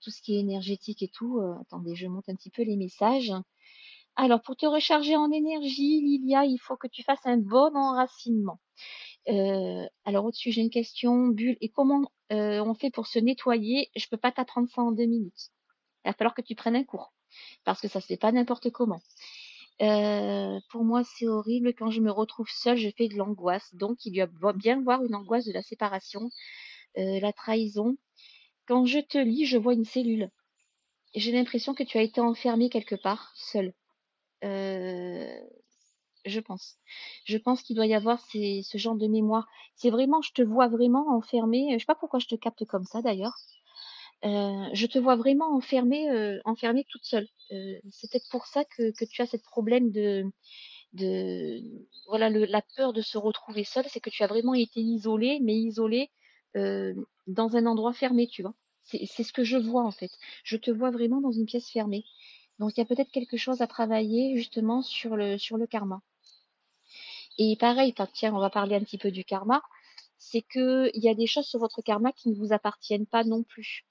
Tout ce qui est énergétique et tout. Attendez, je monte un petit peu les messages. Alors, pour te recharger en énergie, Lilia, il faut que tu fasses un bon enracinement. Alors, au-dessus, j'ai une question, Bulle. Et comment on fait pour se nettoyer? Je peux pas t'apprendre ça en 2 minutes. va falloir que tu prennes un cours parce que ça se fait pas n'importe comment. Pour moi, c'est horrible quand je me retrouve seule, je fais de l'angoisse. Donc, il y a bien voir une angoisse de la séparation, la trahison. Quand je te lis, je vois une cellule. J'ai l'impression que tu as été enfermée quelque part, seule. Euh, je pense. Je pense qu'il doit y avoir ce genre de mémoire. C'est vraiment, je te vois vraiment enfermée. Je sais pas pourquoi je te capte comme ça d'ailleurs. Je te vois vraiment enfermée toute seule. C'est peut-être pour ça que tu as ce problème de voilà la peur de se retrouver seule, c'est que tu as vraiment été isolée, mais isolée euh, dans un endroit fermé, tu vois. C'est ce que je vois en fait. Je te vois vraiment dans une pièce fermée. Donc il y a peut-être quelque chose à travailler justement sur le karma. Et pareil, tiens, on va parler un petit peu du karma. C'est que il y a des choses sur votre karma qui ne vous appartiennent pas non plus.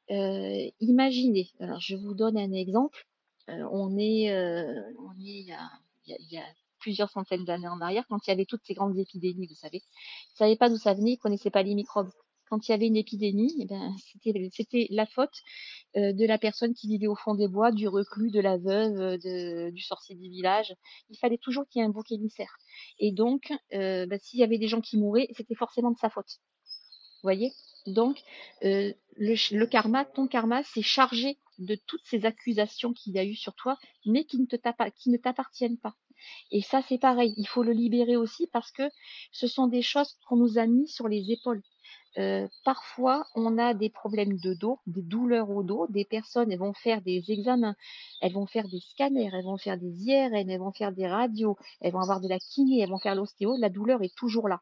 Imaginez, alors je vous donne un exemple. On est il y a plusieurs centaines d'années en arrière, quand il y avait toutes ces grandes épidémies, vous savez. Ils ne savaient pas d'où ça venait, ils ne connaissaient pas les microbes. Quand il y avait une épidémie, eh ben, c'était la faute de la personne qui vivait au fond des bois, du reclus, de la veuve, du sorcier du village. Il fallait toujours qu'il y ait un bouc émissaire. Et donc, s'il y avait des gens qui mouraient, c'était forcément de sa faute. Vous voyez? Donc, le karma, ton karma, c'est chargé de toutes ces accusations qu'il y a eu sur toi, mais qui ne t'appartiennent pas. Et ça, c'est pareil. Il faut le libérer aussi parce que ce sont des choses qu'on nous a mis sur les épaules. Parfois, on a des problèmes de dos, des douleurs au dos. Des personnes, elles vont faire des examens, elles vont faire des scanners, elles vont faire des IRM, elles vont faire des radios, elles vont avoir de la kiné, elles vont faire l'ostéo. La douleur est toujours là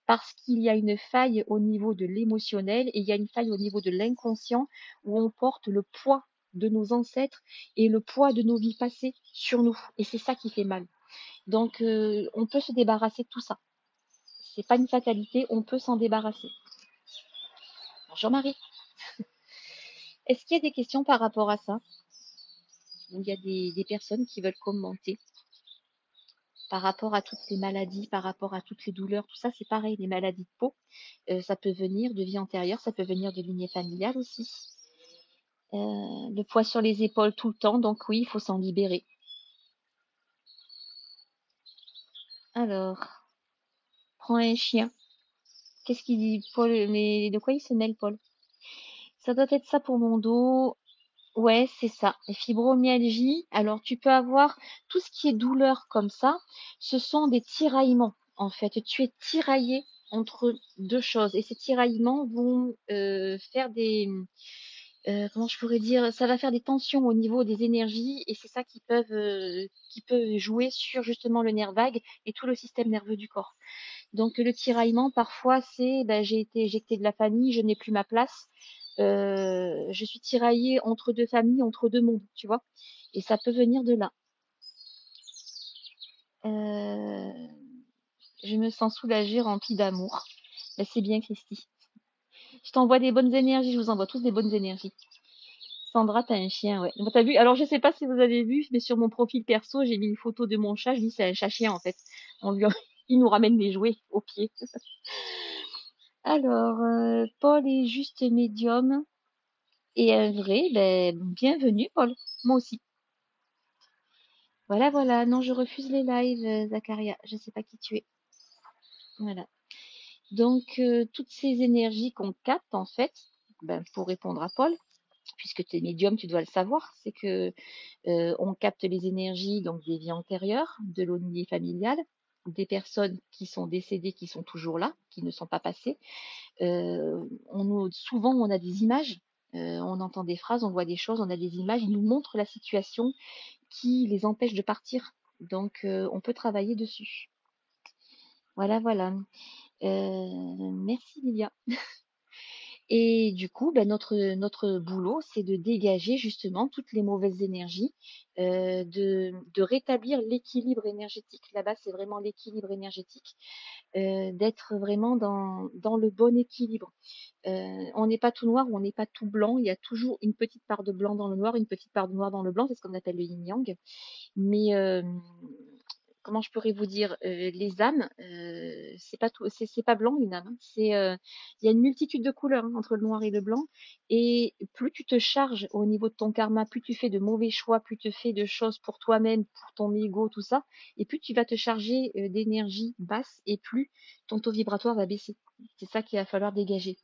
parce qu'il y a une faille au niveau de l'émotionnel et il y a une faille au niveau de l'inconscient où on porte le poids de nos ancêtres et le poids de nos vies passées sur nous. Et c'est ça qui fait mal. Donc, on peut se débarrasser de tout ça. C'est pas une fatalité, on peut s'en débarrasser. Bonjour Marie. Est-ce qu'il y a des questions par rapport à ça? Il y a des personnes qui veulent commenter par rapport à toutes les maladies, par rapport à toutes les douleurs, tout ça, c'est pareil, les maladies de peau, ça peut venir de vie antérieure, ça peut venir de lignée familiale aussi. Le poids sur les épaules tout le temps, donc oui, il faut s'en libérer. Alors, prends un chien. Qu'est-ce qu'il dit, Paul? Mais de quoi il se mêle, Paul? Ça doit être ça pour mon dos. Ouais, c'est ça. Fibromyalgie. Alors, tu peux avoir tout ce qui est douleur comme ça. Ce sont des tiraillements. En fait, tu es tiraillé entre deux choses. Et ces tiraillements vont faire comment je pourrais dire, ça va faire des tensions au niveau des énergies. Et c'est ça qui peut jouer sur justement le nerf vague et tout le système nerveux du corps. Donc, le tiraillement, parfois, c'est, ben, j'ai été éjectée de la famille, je n'ai plus ma place. Je suis tiraillée entre deux familles, entre deux mondes, tu vois. Et ça peut venir de là. Euh, je me sens soulagée, remplie d'amour. Ben, c'est bien, Christy. Je t'envoie des bonnes énergies, je vous envoie tous des bonnes énergies. Sandra, t'as un chien, ouais. Bon, t'as vu? Alors, je sais pas si vous avez vu, mais sur mon profil perso, j'ai mis une photo de mon chat. Je dis c'est un chat-chien, en fait. On lui... Il nous ramène des jouets au pied. Alors, Paul est juste médium. Et un vrai, ben, bienvenue, Paul. Moi aussi. Voilà, voilà. Non, je refuse les lives, Zacharia. Je sais pas qui tu es. Voilà. Donc, toutes ces énergies qu'on capte, en fait, ben, pour répondre à Paul, puisque tu es médium, tu dois le savoir, c'est que on capte les énergies donc des vies antérieures, de l'onnier familial, des personnes qui sont décédées, qui sont toujours là, qui ne sont pas passées. Souvent, on a des images, on entend des phrases, on voit des choses, on a des images, ils nous montrent la situation qui les empêche de partir. Donc, on peut travailler dessus. Voilà, voilà. Merci Lilia. Et du coup, ben, notre boulot, c'est de dégager justement toutes les mauvaises énergies, de rétablir l'équilibre énergétique. Là-bas, c'est vraiment l'équilibre énergétique, d'être vraiment dans le bon équilibre. On n'est pas tout noir ou on n'est pas tout blanc. Il y a toujours une petite part de blanc dans le noir, une petite part de noir dans le blanc. C'est ce qu'on appelle le yin-yang. Mais comment je pourrais vous dire, les âmes, c'est pas tout, c'est pas blanc une âme, hein. Il y a une multitude de couleurs, hein, entre le noir et le blanc. Et plus tu te charges au niveau de ton karma, plus tu fais de mauvais choix, plus tu fais de choses pour toi-même, pour ton ego, tout ça, et plus tu vas te charger d'énergie basse, et plus ton taux vibratoire va baisser. C'est ça qu'il va falloir dégager.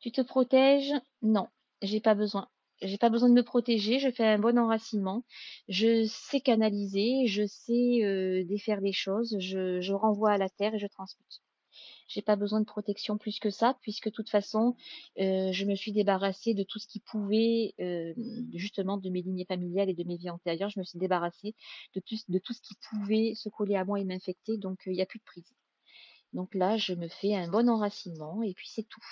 Tu te protèges? Non, j'ai pas besoin. J'ai pas besoin de me protéger, je fais un bon enracinement, je sais canaliser, je sais défaire des choses, je renvoie à la terre et je transmute. J'ai pas besoin de protection plus que ça, puisque de toute façon, je me suis débarrassée de tout ce qui pouvait, justement, de mes lignées familiales et de mes vies antérieures. Je me suis débarrassée de tout ce qui pouvait se coller à moi et m'infecter, donc il n'y a plus de prise. Donc là, je me fais un bon enracinement et puis c'est tout.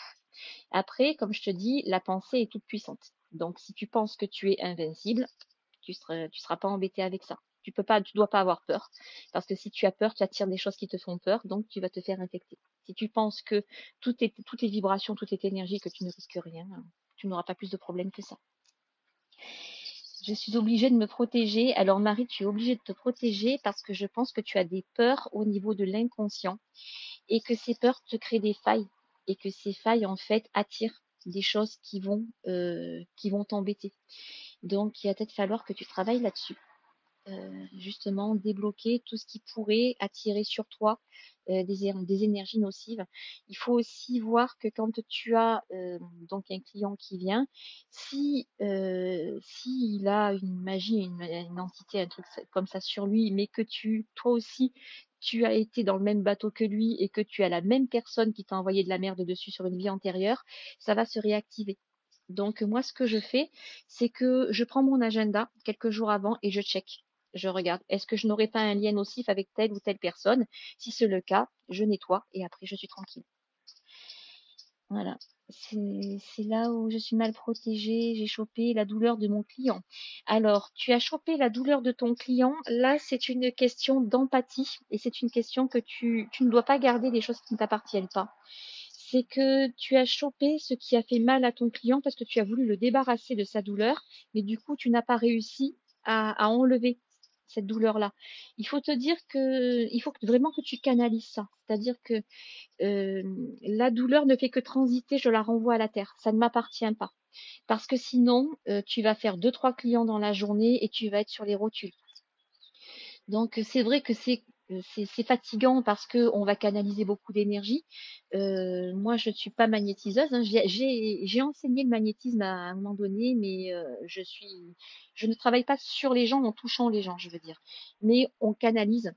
Après, comme je te dis, la pensée est toute puissante. Donc, si tu penses que tu es invincible, tu seras pas embêté avec ça. Tu dois pas avoir peur. Parce que si tu as peur, tu attires des choses qui te font peur, donc tu vas te faire infecter. Si tu penses que toutes les vibrations, toute est énergie, que tu ne risques rien, tu n'auras pas plus de problèmes que ça. Je suis obligée de me protéger. Alors, Marie, tu es obligée de te protéger parce que je pense que tu as des peurs au niveau de l'inconscient et que ces peurs te créent des failles et que ces failles en fait attirent des choses qui vont t'embêter. Donc il va peut-être falloir que tu travailles là-dessus. Justement débloquer tout ce qui pourrait attirer sur toi des énergies nocives. Il faut aussi voir que quand tu as donc un client qui vient, si s'il a une magie, une entité, un truc comme ça sur lui, mais que toi aussi, tu as été dans le même bateau que lui et que tu as la même personne qui t'a envoyé de la merde dessus sur une vie antérieure, ça va se réactiver. Donc moi, ce que je fais, c'est que je prends mon agenda quelques jours avant et je check. Je regarde, est-ce que je n'aurais pas un lien nocif avec telle ou telle personne? Si c'est le cas, je nettoie et après je suis tranquille. Voilà. C'est là où je suis mal protégée. J'ai chopé la douleur de mon client. Alors, tu as chopé la douleur de ton client. Là, c'est une question d'empathie et c'est une question que tu ne dois pas garder des choses qui ne t'appartiennent pas. C'est que tu as chopé ce qui a fait mal à ton client parce que tu as voulu le débarrasser de sa douleur, mais du coup, tu n'as pas réussi à enlever cette douleur-là. Il faut vraiment que tu canalises ça. C'est-à-dire que la douleur ne fait que transiter, je la renvoie à la terre. Ça ne m'appartient pas. Parce que sinon, tu vas faire deux, trois clients dans la journée et tu vas être sur les rotules. Donc c'est vrai que c'est fatigant parce que on va canaliser beaucoup d'énergie. Moi, je ne suis pas magnétiseuse, hein. J'ai enseigné le magnétisme à un moment donné, mais je ne travaille pas sur les gens en touchant les gens, je veux dire. Mais on canalise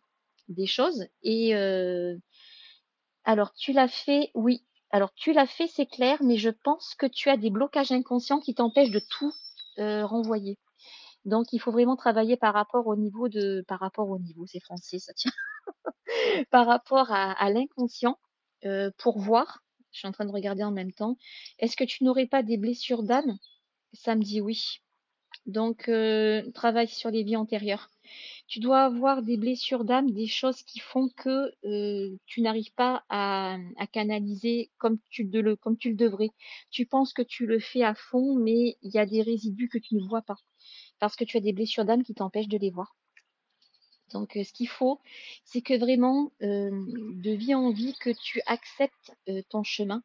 des choses et alors tu l'as fait, oui. Alors tu l'as fait, c'est clair, mais je pense que tu as des blocages inconscients qui t'empêchent de tout renvoyer. Donc, il faut vraiment travailler par rapport au niveau, c'est français, ça tient, par rapport à l'inconscient, pour voir. Je suis en train de regarder en même temps. Est-ce que tu n'aurais pas des blessures d'âme? Ça me dit oui. Donc, travaille sur les vies antérieures. Tu dois avoir des blessures d'âme, des choses qui font que tu n'arrives pas à canaliser comme tu le devrais. Tu penses que tu le fais à fond, mais il y a des résidus que tu ne vois pas parce que tu as des blessures d'âme qui t'empêchent de les voir. Donc, ce qu'il faut, c'est que vraiment, de vie en vie, que tu acceptes ton chemin,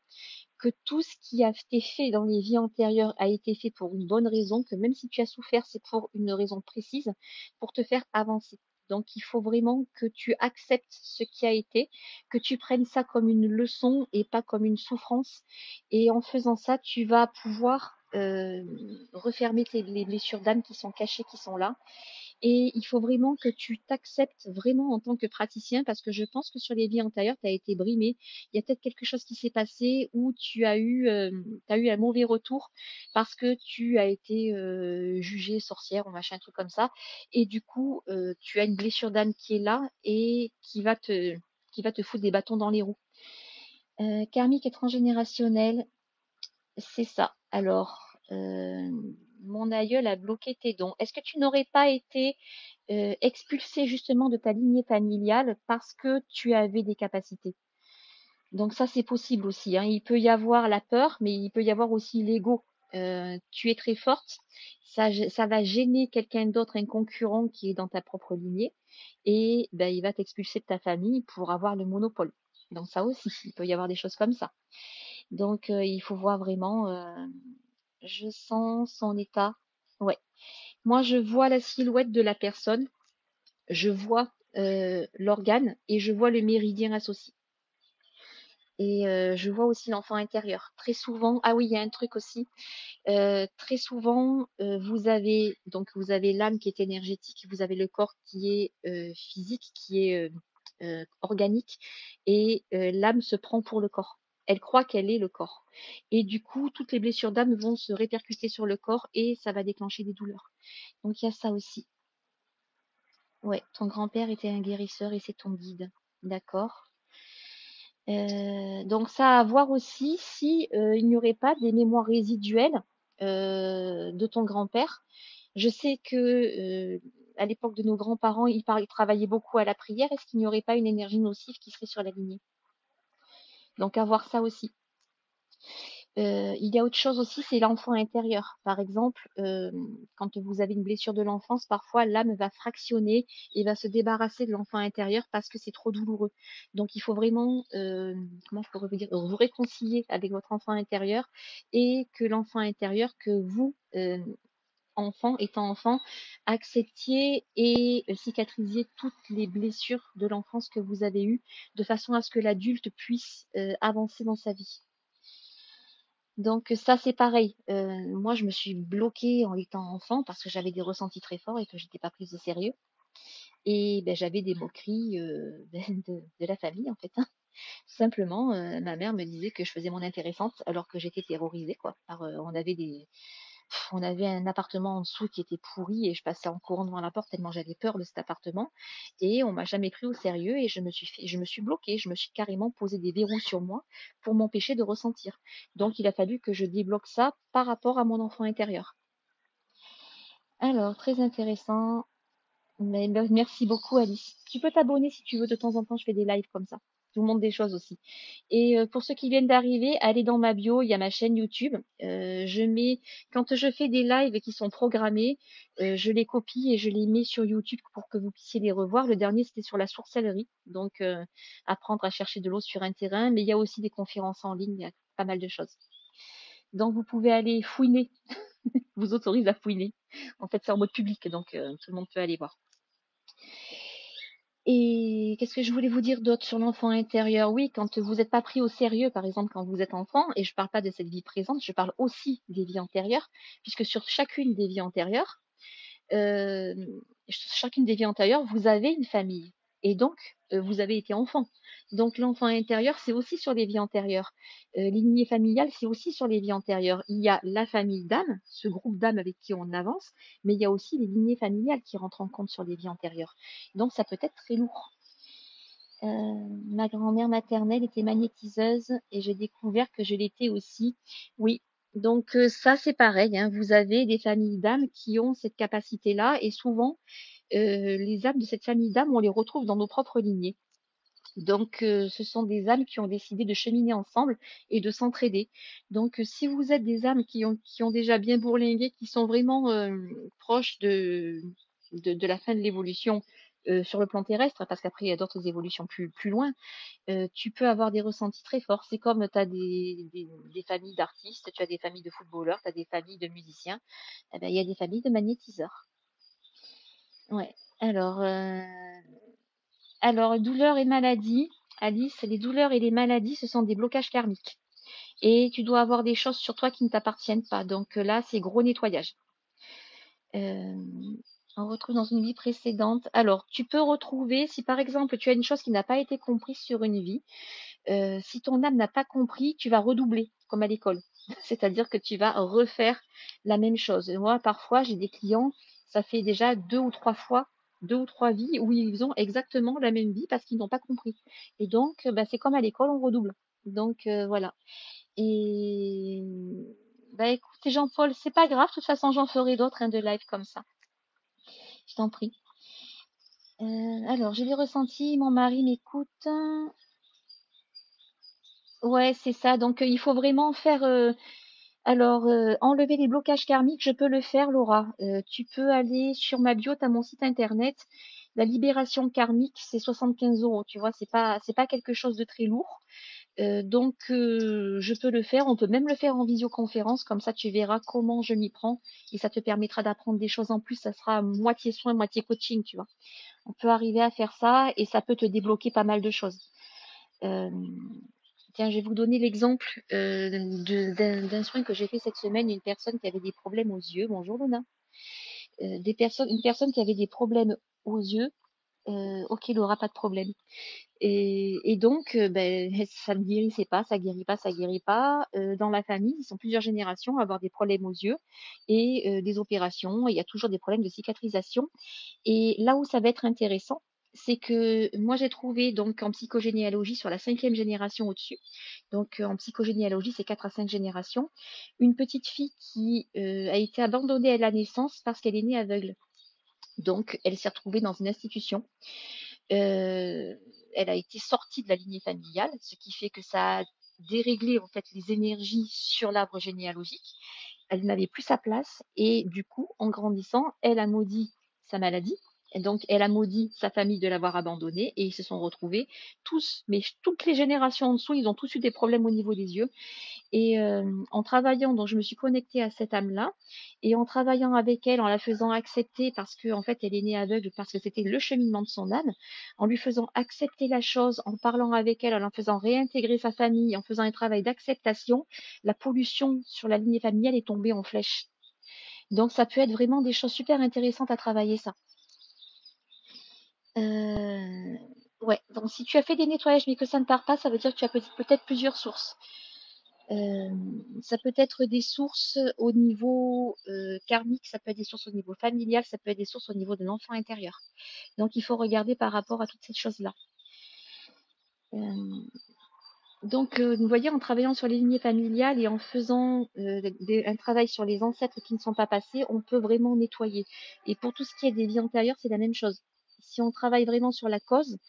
que tout ce qui a été fait dans les vies antérieures a été fait pour une bonne raison, que même si tu as souffert, c'est pour une raison précise, pour te faire avancer. Donc, il faut vraiment que tu acceptes ce qui a été, que tu prennes ça comme une leçon et pas comme une souffrance. Et en faisant ça, tu vas pouvoir refermer les blessures d'âme qui sont cachées, qui sont là, et il faut vraiment que tu t'acceptes vraiment en tant que praticien parce que je pense que sur les vies antérieures, tu as été brimé. Il y a peut-être quelque chose qui s'est passé où t'as eu un mauvais retour parce que tu as été jugée sorcière ou machin, un truc comme ça. Et du coup, tu as une blessure d'âme qui est là et qui va te foutre des bâtons dans les roues. Karmique et transgénérationnel, c'est ça. Alors, mon aïeul a bloqué tes dons. Est-ce que tu n'aurais pas été expulsé justement de ta lignée familiale parce que tu avais des capacités? Donc ça, c'est possible aussi, hein. Il peut y avoir la peur, mais il peut y avoir aussi l'ego. tu es très forte, ça va gêner quelqu'un d'autre, un concurrent qui est dans ta propre lignée, et ben, il va t'expulser de ta famille pour avoir le monopole. Donc ça aussi, il peut y avoir des choses comme ça. Donc il faut voir vraiment, je sens son état. Ouais. Moi, je vois la silhouette de la personne, je vois l'organe et je vois le méridien associé. Et je vois aussi l'enfant intérieur. Très souvent, ah oui, il y a un truc aussi. Très souvent, vous avez l'âme qui est énergétique, vous avez le corps qui est physique, qui est organique, et l'âme se prend pour le corps. Elle croit qu'elle est le corps. Et du coup, toutes les blessures d'âme vont se répercuter sur le corps et ça va déclencher des douleurs. Donc il y a ça aussi. Ouais, ton grand-père était un guérisseur et c'est ton guide. D'accord. Donc ça à voir aussi si il n'y aurait pas des mémoires résiduelles de ton grand-père. Je sais que à l'époque de nos grands-parents, ils travaillaient beaucoup à la prière. Est-ce qu'il n'y aurait pas une énergie nocive qui serait sur la lignée? Donc à voir ça aussi. Il y a autre chose aussi, c'est l'enfant intérieur. Par exemple, quand vous avez une blessure de l'enfance, parfois l'âme va fractionner et va se débarrasser de l'enfant intérieur parce que c'est trop douloureux. Donc il faut vraiment, comment je pourrais vous dire, vous réconcilier avec votre enfant intérieur et que l'enfant intérieur, que vous, étant enfant, acceptiez et cicatrisiez toutes les blessures de l'enfance que vous avez eues, de façon à ce que l'adulte puisse avancer dans sa vie. Donc ça, c'est pareil. Moi, je me suis bloquée en étant enfant parce que j'avais des ressentis très forts et que j'étais pas prise au sérieux. Et ben, j'avais des moqueries de la famille, en fait, hein. Tout simplement, ma mère me disait que je faisais mon intéressante alors que j'étais terrorisée, quoi. On avait un appartement en dessous qui était pourri et je passais en courant devant la porte tellement j'avais peur de cet appartement. Et on m'a jamais pris au sérieux et je me suis bloquée. Je me suis carrément posé des verrous sur moi pour m'empêcher de ressentir. Donc il a fallu que je débloque ça par rapport à mon enfant intérieur. Alors, très intéressant. Merci beaucoup, Alice. Tu peux t'abonner si tu veux. De temps en temps, je fais des lives comme ça. Je vous montre des choses aussi. Et pour ceux qui viennent d'arriver, allez dans ma bio, il y a ma chaîne YouTube. Quand je fais des lives qui sont programmés, je les copie et je les mets sur YouTube pour que vous puissiez les revoir. Le dernier, c'était sur la sorcellerie, donc apprendre à chercher de l'eau sur un terrain. Mais il y a aussi des conférences en ligne, il y a pas mal de choses. Donc vous pouvez aller fouiner. Je vous autorise à fouiner. En fait, c'est en mode public, donc tout le monde peut aller voir. Et qu'est-ce que je voulais vous dire d'autre sur l'enfant intérieur? Oui, quand vous n'êtes pas pris au sérieux, par exemple quand vous êtes enfant, et je ne parle pas de cette vie présente, je parle aussi des vies antérieures, puisque sur chacune des vies antérieures, euh, chacune des vies antérieures, vous avez une famille. Et donc, vous avez été enfant. Donc, l'enfant intérieur, c'est aussi sur les vies antérieures. Lignée familiale, c'est aussi sur les vies antérieures. Il y a la famille d'âmes, ce groupe d'âmes avec qui on avance, mais il y a aussi les lignées familiales qui rentrent en compte sur les vies antérieures. Donc, ça peut être très lourd. Ma grand-mère maternelle était magnétiseuse et j'ai découvert que je l'étais aussi. Oui, donc ça c'est pareil, hein. Vous avez des familles d'âmes qui ont cette capacité-là et souvent les âmes de cette famille d'âmes, on les retrouve dans nos propres lignées. Donc ce sont des âmes qui ont décidé de cheminer ensemble et de s'entraider. Donc si vous êtes des âmes qui ont déjà bien bourlingué, qui sont vraiment proches de la fin de l'évolution sur le plan terrestre, parce qu'après il y a d'autres évolutions plus loin, tu peux avoir des ressentis très forts. C'est comme tu as des familles d'artistes, tu as des familles de footballeurs, tu as des familles de musiciens. Eh ben, il y a des familles de magnétiseurs. Ouais. Alors, douleurs et maladies. Alice, les douleurs et les maladies, ce sont des blocages karmiques. Et tu dois avoir des choses sur toi qui ne t'appartiennent pas. Donc là, c'est gros nettoyage. Euh, on retrouve dans une vie précédente. Alors, tu peux retrouver, si par exemple tu as une chose qui n'a pas été comprise sur une vie, si ton âme n'a pas compris, tu vas redoubler, comme à l'école. C'est-à-dire que tu vas refaire la même chose. Et moi, parfois, j'ai des clients, ça fait déjà 2 ou 3 fois, 2 ou 3 vies où ils ont exactement la même vie parce qu'ils n'ont pas compris. Et donc, bah, c'est comme à l'école, on redouble. Donc, voilà. Et bah écoute, Jean-Paul, c'est pas grave, de toute façon, j'en ferai d'autres, hein, de live comme ça. Je t'en prie. Alors, j'ai des ressentis, mon mari m'écoute. Ouais, c'est ça. Donc, il faut vraiment faire. Alors, enlever les blocages karmiques, je peux le faire, Laura. Tu peux aller sur ma bio, tu as mon site internet. La libération karmique, c'est 75 €. Tu vois, c'est pas quelque chose de très lourd. Donc, je peux le faire. On peut même le faire en visioconférence. Comme ça, tu verras comment je m'y prends. Et ça te permettra d'apprendre des choses en plus. Ça sera moitié soin, moitié coaching, tu vois. On peut arriver à faire ça et ça peut te débloquer pas mal de choses. Euh, Tiens, je vais vous donner l'exemple d'un soin que j'ai fait cette semaine. Une personne qui avait des problèmes aux yeux. Bonjour Luna. Une personne qui avait des problèmes aux yeux. Ok, il n'aura pas de problème. Et donc, ben, ça ne guérissait pas, ça guérit pas, ça guérit pas. Dans la famille, ils sont plusieurs générations à avoir des problèmes aux yeux et des opérations. Il y a toujours des problèmes de cicatrisation. Et là où ça va être intéressant, c'est que moi j'ai trouvé donc en psychogénéalogie sur la 5e génération au-dessus, donc en psychogénéalogie c'est 4 à 5 générations, une petite fille qui a été abandonnée à la naissance parce qu'elle est née aveugle. Donc elle s'est retrouvée dans une institution. Euh, Elle a été sortie de la lignée familiale, ce qui fait que ça a déréglé en fait les énergies sur l'arbre généalogique. Elle n'avait plus sa place et du coup, en grandissant, elle a maudit sa maladie. Et donc, elle a maudit sa famille de l'avoir abandonnée et ils se sont retrouvés tous, mais toutes les générations en dessous, ils ont tous eu des problèmes au niveau des yeux. Et en travaillant, donc je me suis connectée à cette âme-là, et en travaillant avec elle, en la faisant accepter, parce que en fait elle est née aveugle, parce que c'était le cheminement de son âme, en lui faisant accepter la chose, en parlant avec elle, en la faisant réintégrer sa famille, en faisant un travail d'acceptation, la pollution sur la lignée familiale est tombée en flèche. Donc ça peut être vraiment des choses super intéressantes à travailler ça. Euh, ouais, donc si tu as fait des nettoyages mais que ça ne part pas, ça veut dire que tu as peut-être plusieurs sources. Euh, Ça peut être des sources au niveau karmique, ça peut être des sources au niveau familial, ça peut être des sources au niveau de l'enfant intérieur. Donc il faut regarder par rapport à toutes ces choses-là. Euh, donc, vous voyez, en travaillant sur les lignées familiales et en faisant un travail sur les ancêtres qui ne sont pas passés, on peut vraiment nettoyer. Et pour tout ce qui est des vies antérieures, c'est la même chose. Si on travaille vraiment sur la cause,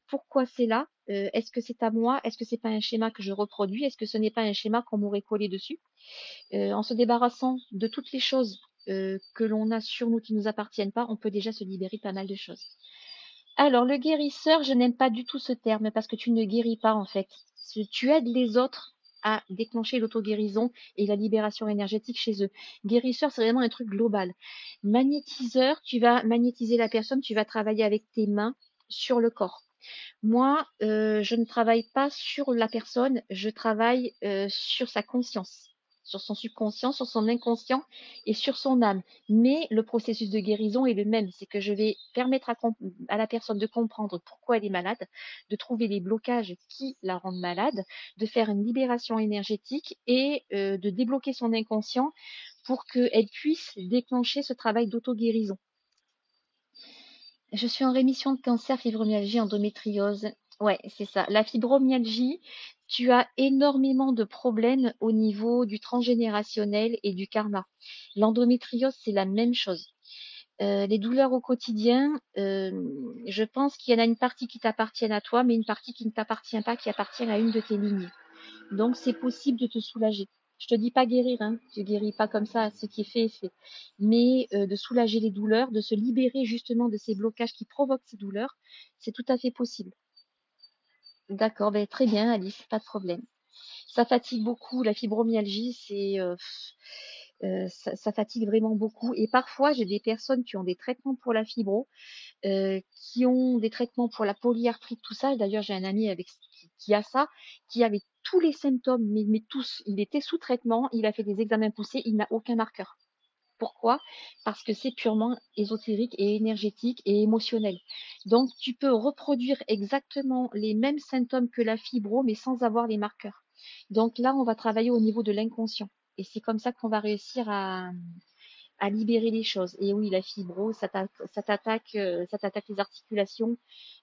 pourquoi c'est là, est-ce que c'est à moi, est-ce que c'est pas un schéma que je reproduis, est-ce que ce n'est pas un schéma qu'on m'aurait collé dessus, en se débarrassant de toutes les choses que l'on a sur nous qui ne nous appartiennent pas, on peut déjà se libérer de pas mal de choses. Alors, le guérisseur, je n'aime pas du tout ce terme parce que tu ne guéris pas en fait. Tu aides les autres à déclencher l'auto-guérison et la libération énergétique chez eux. Guérisseur, c'est vraiment un truc global. Magnétiseur, tu vas magnétiser la personne, tu vas travailler avec tes mains sur le corps. Moi, je ne travaille pas sur la personne, je travaille sur sa conscience, sur son subconscient, sur son inconscient et sur son âme. Mais le processus de guérison est le même, c'est que je vais permettre à la personne de comprendre pourquoi elle est malade, de trouver les blocages qui la rendent malade, de faire une libération énergétique et de débloquer son inconscient pour qu'elle puisse déclencher ce travail d'auto-guérison. Je suis en rémission de cancer, fibromyalgie, endométriose. Ouais, c'est ça. La fibromyalgie, tu as énormément de problèmes au niveau du transgénérationnel et du karma. L'endométriose, c'est la même chose. Les douleurs au quotidien, je pense qu'il y en a une partie qui t'appartient à toi, mais une partie qui ne t'appartient pas, qui appartient à une de tes lignes. Donc, c'est possible de te soulager. Je te dis pas guérir, hein. Tu guéris pas comme ça. Ce qui est fait est fait. Mais de soulager les douleurs, de se libérer justement de ces blocages qui provoquent ces douleurs, c'est tout à fait possible. D'accord, ben, très bien, Alice, pas de problème. Ça fatigue beaucoup. La fibromyalgie, ça fatigue vraiment beaucoup. Et parfois, j'ai des personnes qui ont des traitements pour la fibro, qui ont des traitements pour la polyarthrite, tout ça. D'ailleurs, j'ai un ami qui a ça, qui avait tous les symptômes, mais tous. Il était sous traitement, il a fait des examens poussés, il n'a aucun marqueur. Pourquoi? Parce que c'est purement ésotérique et énergétique et émotionnel. Donc, tu peux reproduire exactement les mêmes symptômes que la fibro, mais sans avoir les marqueurs. Donc là, on va travailler au niveau de l'inconscient. Et c'est comme ça qu'on va réussir à libérer les choses. Et oui, la fibro, ça t'attaque les articulations,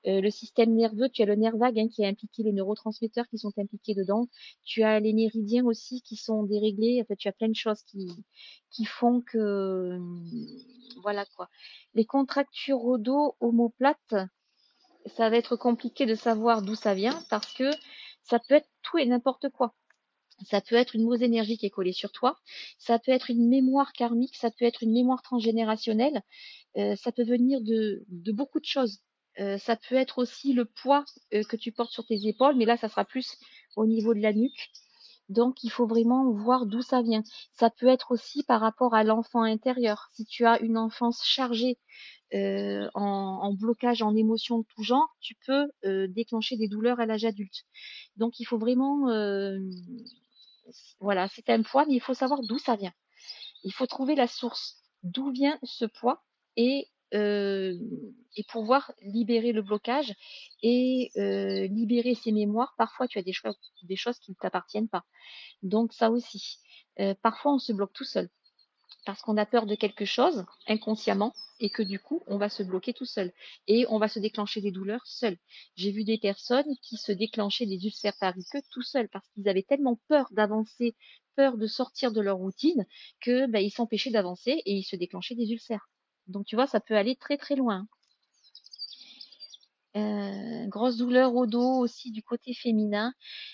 le système nerveux. Tu as le nerf vague hein, qui est impliqué, les neurotransmetteurs qui sont impliqués dedans. Tu as les méridiens aussi qui sont déréglés. En fait, tu as plein de choses qui font que, voilà quoi. Les contractures omoplates, ça va être compliqué de savoir d'où ça vient parce que ça peut être tout et n'importe quoi. Ça peut être une mauvaise énergie qui est collée sur toi. Ça peut être une mémoire karmique. Ça peut être une mémoire transgénérationnelle. Ça peut venir de beaucoup de choses. Ça peut être aussi le poids que tu portes sur tes épaules, mais là, ça sera plus au niveau de la nuque. Donc, il faut vraiment voir d'où ça vient. Ça peut être aussi par rapport à l'enfant intérieur. Si tu as une enfance chargée en blocage, en émotions de tout genre, tu peux déclencher des douleurs à l'âge adulte. Donc, il faut vraiment, voilà, c'est un poids, mais il faut savoir d'où ça vient. Il faut trouver la source, d'où vient ce poids et, euh, et pouvoir libérer le blocage et libérer ses mémoires. Parfois, tu as des choses qui ne t'appartiennent pas. Donc ça aussi. Parfois, on se bloque tout seul parce qu'on a peur de quelque chose inconsciemment et que du coup, on va se bloquer tout seul et on va se déclencher des douleurs seul. J'ai vu des personnes qui se déclenchaient des ulcères parasites tout seuls parce qu'ils avaient tellement peur d'avancer, peur de sortir de leur routine que ils s'empêchaient d'avancer et ils se déclenchaient des ulcères. Donc tu vois, ça peut aller très très loin. Grosse douleur au dos aussi du côté féminin.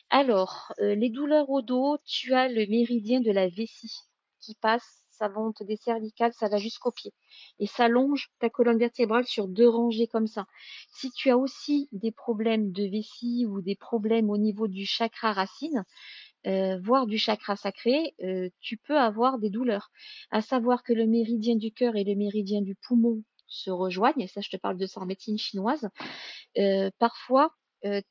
Alors, les douleurs au dos, tu as le méridien de la vessie qui passe, ça monte des cervicales, ça va jusqu'au pied. Et ça longe ta colonne vertébrale sur 2 rangées comme ça. Si tu as aussi des problèmes de vessie ou des problèmes au niveau du chakra racine, voire du chakra sacré, tu peux avoir des douleurs. À savoir que le méridien du cœur et le méridien du poumon se rejoignent, et ça je te parle de ça en médecine chinoise. Parfois,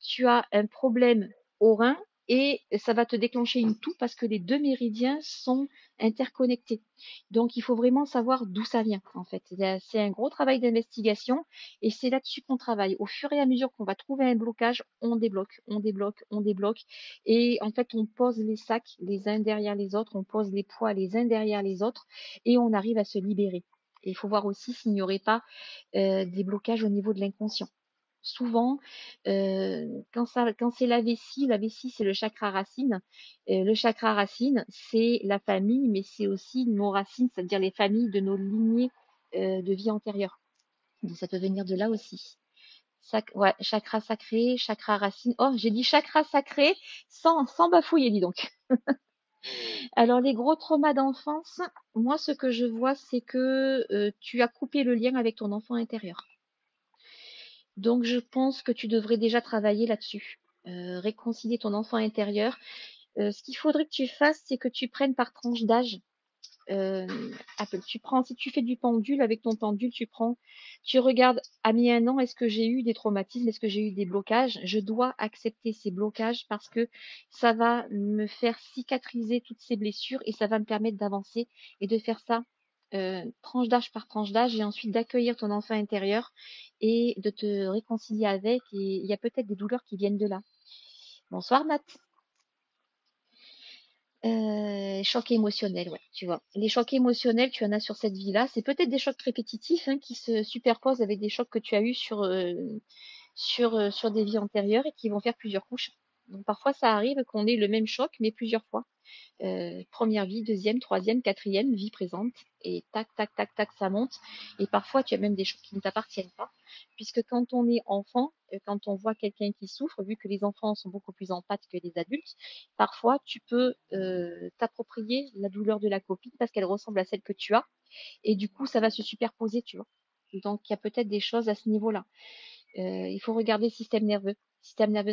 tu as un problème au rein et ça va te déclencher une toux parce que les 2 méridiens sont interconnectés. Donc, il faut vraiment savoir d'où ça vient, en fait. C'est un gros travail d'investigation et c'est là-dessus qu'on travaille. Au fur et à mesure qu'on va trouver un blocage, on débloque, on débloque, on débloque. Et en fait, on pose les sacs les uns derrière les autres, on pose les poids les uns derrière les autres et on arrive à se libérer. Et il faut voir aussi s'il n'y aurait pas des blocages au niveau de l'inconscient. Souvent, quand c'est la vessie, c'est le chakra racine. Le chakra racine, c'est la famille, mais c'est aussi nos racines, c'est-à-dire les familles de nos lignées de vie antérieure. Donc ça peut venir de là aussi. Ouais, chakra sacré, chakra racine. Oh, j'ai dit chakra sacré sans bafouiller, dis donc. Alors les gros traumas d'enfance, moi ce que je vois, c'est que tu as coupé le lien avec ton enfant intérieur. Donc je pense que tu devrais déjà travailler là-dessus. Réconcilier ton enfant intérieur. Ce qu'il faudrait que tu fasses, c'est que tu prennes par tranche d'âge. Euh, tu prends, si tu fais du pendule, avec ton pendule, tu regardes à mi-1 an, est-ce que j'ai eu des traumatismes, est-ce que j'ai eu des blocages? Je dois accepter ces blocages parce que ça va me faire cicatriser toutes ces blessures et ça va me permettre d'avancer et de faire ça tranche d'âge par tranche d'âge et ensuite d'accueillir ton enfant intérieur et de te réconcilier avec. Et il y a peut-être des douleurs qui viennent de là. Bonsoir Nat. Choc émotionnel, ouais, tu vois. Les chocs émotionnels, tu en as sur cette vie-là. C'est peut-être des chocs répétitifs qui se superposent avec des chocs que tu as eus sur des vies antérieures et qui vont faire plusieurs couches. Donc parfois, ça arrive qu'on ait le même choc, mais plusieurs fois. Première vie, deuxième, troisième, quatrième, vie présente. Et tac, tac, tac, tac, ça monte. Et parfois, tu as même des choses qui ne t'appartiennent pas. Puisque quand on est enfant, quand on voit quelqu'un qui souffre, vu que les enfants sont beaucoup plus empathes que les adultes, parfois tu peux t'approprier la douleur de la copine parce qu'elle ressemble à celle que tu as. Et du coup, ça va se superposer, tu vois. Donc, il y a peut-être des choses à ce niveau-là. Il faut regarder le système nerveux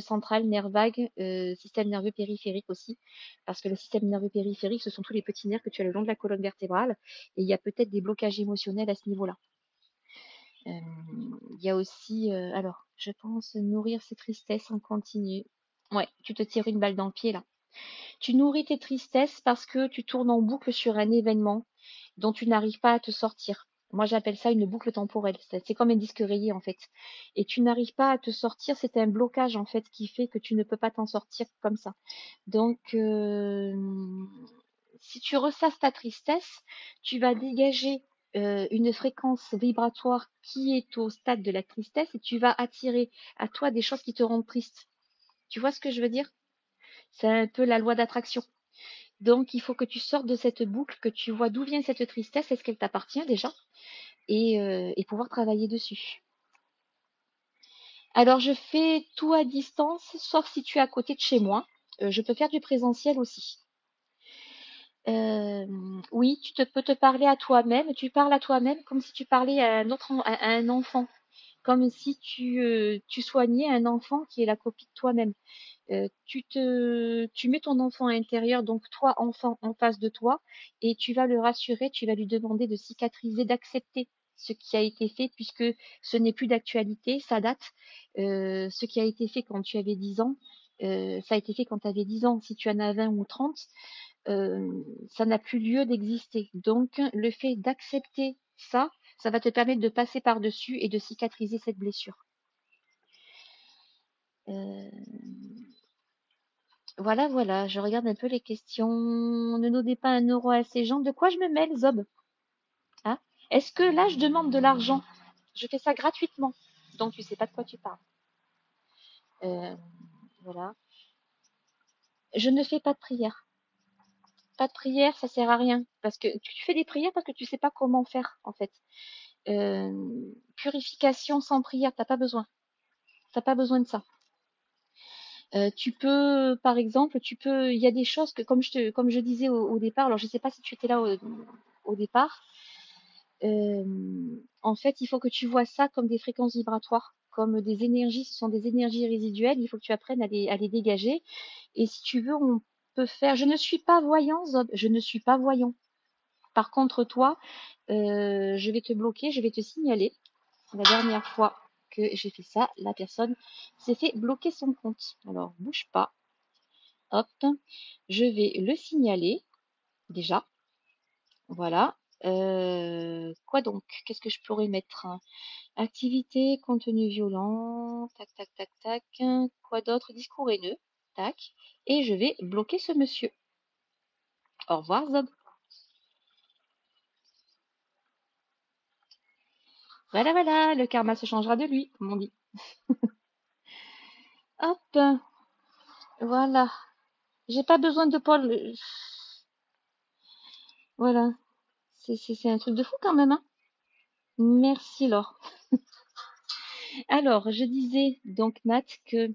central, nerf vague, système nerveux périphérique aussi, parce que le système nerveux périphérique, ce sont tous les petits nerfs que tu as le long de la colonne vertébrale, et il y a peut-être des blocages émotionnels à ce niveau-là. Il y a aussi, alors, je pense nourrir ses tristesses en continu. Ouais, tu te tires une balle dans le pied là. Tu nourris tes tristesses parce que tu tournes en boucle sur un événement dont tu n'arrives pas à te sortir. Moi, j'appelle ça une boucle temporelle. C'est comme un disque rayé, en fait. Et tu n'arrives pas à te sortir. C'est un blocage, en fait, qui fait que tu ne peux pas t'en sortir comme ça. Donc, si tu ressasses ta tristesse, tu vas dégager une fréquence vibratoire qui est au stade de la tristesse et tu vas attirer à toi des choses qui te rendent triste. Tu vois ce que je veux dire? C'est un peu la loi d'attraction. Donc, il faut que tu sortes de cette boucle, que tu vois d'où vient cette tristesse, est-ce qu'elle t'appartient déjà, et pouvoir travailler dessus. Alors, je fais tout à distance, sauf si tu es à côté de chez moi. Je peux faire du présentiel aussi. Oui, peux te parler à toi-même. Tu parles à toi-même comme si tu parlais à à un enfant, comme si tu soignais un enfant qui est la copie de toi-même. Tu mets ton enfant intérieur, donc toi, enfant, en face de toi, et tu vas le rassurer, tu vas lui demander de cicatriser, d'accepter ce qui a été fait, puisque ce n'est plus d'actualité, ça date. Ce qui a été fait quand tu avais 10 ans, ça a été fait quand tu avais 10 ans. Si tu en as 20 ou 30, ça n'a plus lieu d'exister. Donc, le fait d'accepter ça, ça va te permettre de passer par-dessus et de cicatriser cette blessure. Euh, Voilà, voilà, je regarde un peu les questions. Ne donnez pas 1 euro à ces gens. De quoi je me mêle, Zob? Hein? Est-ce que là, je demande de l'argent? Je fais ça gratuitement. Donc, tu sais pas de quoi tu parles. Euh, voilà. Je ne fais pas de prière. Pas de prière, ça sert à rien. Parce que tu fais des prières parce que tu sais pas comment faire, en fait. Euh, Purification sans prière, t'as pas besoin. T'as pas besoin de ça. Tu peux, par exemple, il y a des choses que, comme je disais au départ, alors je sais pas si tu étais là au départ, en fait, il faut que tu vois ça comme des fréquences vibratoires, comme des énergies. Ce sont des énergies résiduelles. Il faut que tu apprennes à les dégager. Et si tu veux, on peut faire. Je ne suis pas voyant, Zob. Je ne suis pas voyant. Par contre, toi, je vais te bloquer, je vais te signaler. La dernière fois que j'ai fait ça, la personne s'est fait bloquer son compte. Alors, bouge pas. Hop, je vais le signaler déjà. Voilà. Quoi donc? Qu'est-ce que je pourrais mettre? Activité, contenu violent, tac, tac, tac, tac. Quoi d'autre? Discours haineux, tac. Et je vais bloquer ce monsieur. Au revoir, Zob. Voilà, voilà, le karma se changera de lui, comme on dit. Hop, voilà. J'ai pas besoin de Paul. Voilà. C'est un truc de fou quand même, hein. Merci, Laure. Alors, je disais donc, Nat, que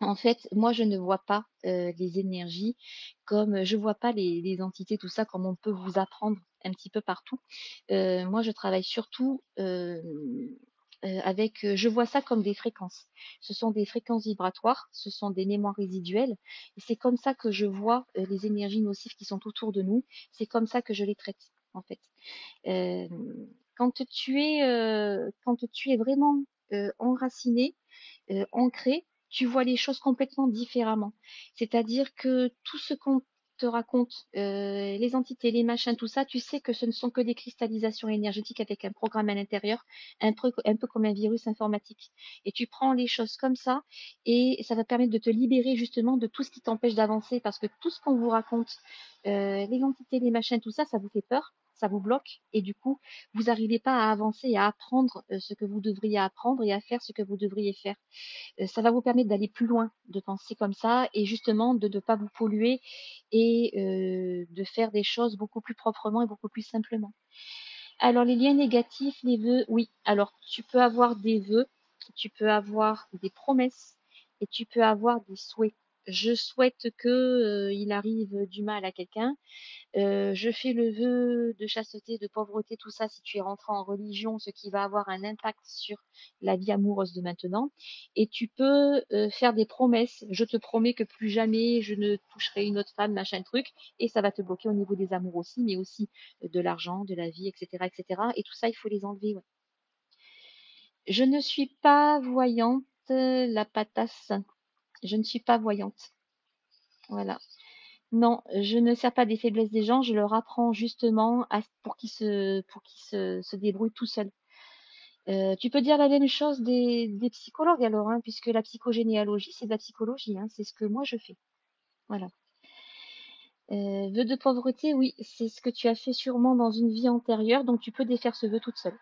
en fait, moi, je ne vois pas les énergies comme je vois pas les entités, tout ça, comme on peut vous apprendre un petit peu partout. Moi, je travaille surtout avec, je vois ça comme des fréquences. Ce sont des fréquences vibratoires, ce sont des mémoires résiduelles, et c'est comme ça que je vois les énergies nocives qui sont autour de nous. C'est comme ça que je les traite, en fait. Euh, quand tu es vraiment enraciné, ancré, tu vois les choses complètement différemment. C'est-à-dire que tout ce qu'on te raconte, les entités, les machins, tout ça, tu sais que ce ne sont que des cristallisations énergétiques avec un programme à l'intérieur, un peu comme un virus informatique. Et tu prends les choses comme ça, et ça va permettre de te libérer justement de tout ce qui t'empêche d'avancer, parce que tout ce qu'on vous raconte, les entités, les machins, tout ça, ça vous fait peur, ça vous bloque, et du coup, vous n'arrivez pas à avancer et à apprendre ce que vous devriez apprendre et à faire ce que vous devriez faire. Ça va vous permettre d'aller plus loin, de penser comme ça et justement de ne pas vous polluer et de faire des choses beaucoup plus proprement et beaucoup plus simplement. Alors les liens négatifs, les vœux, oui. Alors tu peux avoir des vœux, tu peux avoir des promesses et tu peux avoir des souhaits. Je souhaite que il arrive du mal à quelqu'un. Je fais le vœu de chasteté, de pauvreté, tout ça, si tu es rentré en religion, ce qui va avoir un impact sur la vie amoureuse de maintenant. Et tu peux faire des promesses. Je te promets que plus jamais je ne toucherai une autre femme, machin truc. Et ça va te bloquer au niveau des amours aussi, mais aussi de l'argent, de la vie, etc., etc. Et tout ça, il faut les enlever. Ouais. Je ne suis pas voyante, la patasse. Je ne suis pas voyante. Voilà. Non, je ne sers pas des faiblesses des gens, je leur apprends justement pour qu'ils se débrouillent tout seuls. Tu peux dire la même chose des psychologues alors, hein, puisque la psychogénéalogie, c'est de la psychologie, hein, c'est ce que moi je fais. Voilà. Vœu de pauvreté, oui, c'est ce que tu as fait sûrement dans une vie antérieure, donc tu peux défaire ce vœu toute seule.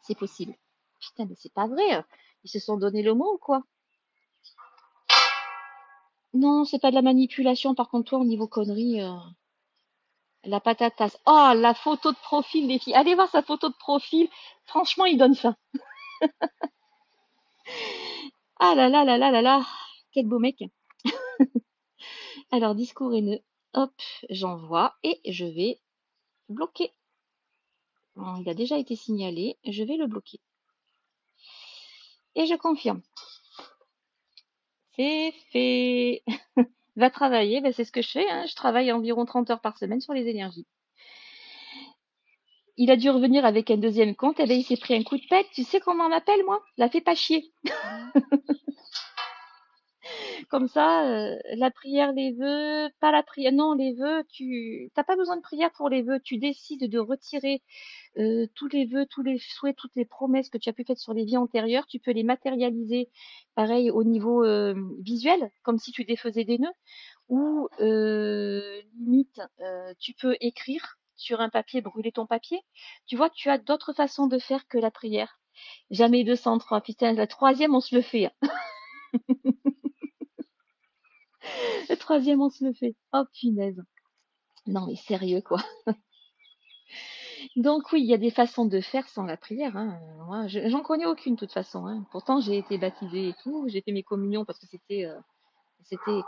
C'est possible. Putain, mais c'est pas vrai, hein. Ils se sont donné le mot ou quoi? Non, c'est pas de la manipulation, par contre, toi, au niveau conneries, la patatasse. Oh, la photo de profil des filles. Allez voir sa photo de profil. Franchement, il donne faim. Ah là là là là là là. Quel beau mec. Alors, discours haineux, hop, j'envoie et je vais bloquer. Alors, il a déjà été signalé, je vais le bloquer. Et je confirme. C'est fait. Va travailler, ben c'est ce que je fais. Hein. Je travaille environ 30 heures par semaine sur les énergies. Il a dû revenir avec un deuxième compte, et ben il s'est pris un coup de pète. Tu sais comment on m'appelle, moi? La fais pas chier. Comme ça, la prière, les vœux, pas la prière, non, les vœux, tu t'as pas besoin de prière pour les vœux. Tu décides de retirer tous les vœux, tous les souhaits, toutes les promesses que tu as pu faire sur les vies antérieures. Tu peux les matérialiser, pareil, au niveau visuel, comme si tu défaisais des nœuds. Ou limite, tu peux écrire sur un papier, brûler ton papier. Tu vois, tu as d'autres façons de faire que la prière. Jamais 203. Putain, la troisième, on se le fait. Hein. Le troisième, on se le fait. Oh, punaise. Non, mais sérieux, quoi. Donc oui, il y a des façons de faire sans la prière. Hein. Moi, j'en connais aucune, de toute façon. Hein. Pourtant, j'ai été baptisée et tout. J'ai fait mes communions parce que c'était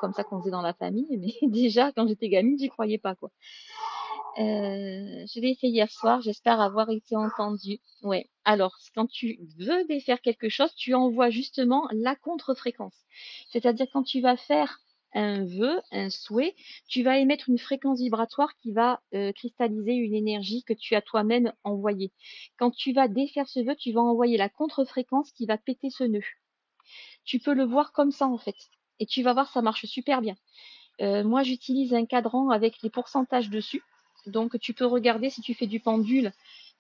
comme ça qu'on faisait dans la famille. Mais déjà, quand j'étais gamine, j'y croyais pas, quoi. Je l'ai fait hier soir, j'espère avoir été entendue. Ouais. Alors, quand tu veux défaire quelque chose, tu envoies justement la contre-fréquence. C'est-à-dire quand tu vas faire un vœu, un souhait, tu vas émettre une fréquence vibratoire qui va cristalliser une énergie que tu as toi-même envoyée. Quand tu vas défaire ce vœu, tu vas envoyer la contre-fréquence qui va péter ce nœud. Tu peux le voir comme ça en fait. Et tu vas voir, ça marche super bien. Moi, j'utilise un cadran avec les pourcentages dessus. Donc, tu peux regarder si tu fais du pendule,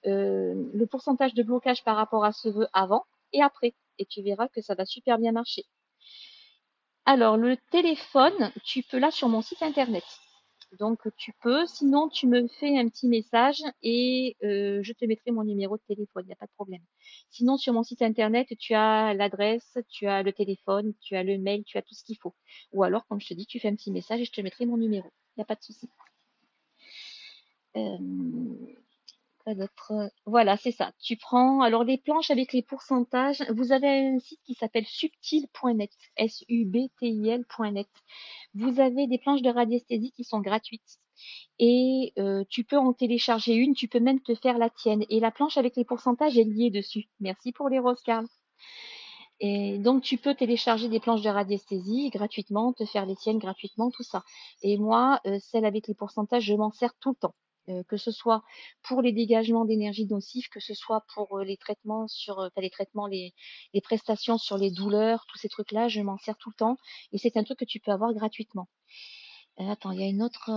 le pourcentage de blocage par rapport à ce vœu avant et après. Et tu verras que ça va super bien marcher. Alors, le téléphone, tu peux là sur mon site internet. Donc, tu peux. Sinon, tu me fais un petit message et je te mettrai mon numéro de téléphone. Il n'y a pas de problème. Sinon, sur mon site internet, tu as l'adresse, tu as le téléphone, tu as le mail, tu as tout ce qu'il faut. Ou alors, comme je te dis, tu fais un petit message et je te mettrai mon numéro. Il n'y a pas de souci. Quoi d'autre? Voilà, c'est ça. Tu prends alors les planches avec les pourcentages. Vous avez un site qui s'appelle subtil.net, subtil.net. Vous avez des planches de radiesthésie qui sont gratuites et tu peux en télécharger une. Tu peux même te faire la tienne. Et la planche avec les pourcentages est liée dessus. Merci pour les roses, Carl. Et donc, tu peux télécharger des planches de radiesthésie gratuitement, te faire les tiennes gratuitement, tout ça. Et moi, celle avec les pourcentages, je m'en sers tout le temps. Que ce soit pour les dégagements d'énergie nocive, que ce soit pour les traitements sur, pas les traitements, les prestations sur les douleurs, tous ces trucs-là, je m'en sers tout le temps. Et c'est un truc que tu peux avoir gratuitement. Attends, il y a une autre.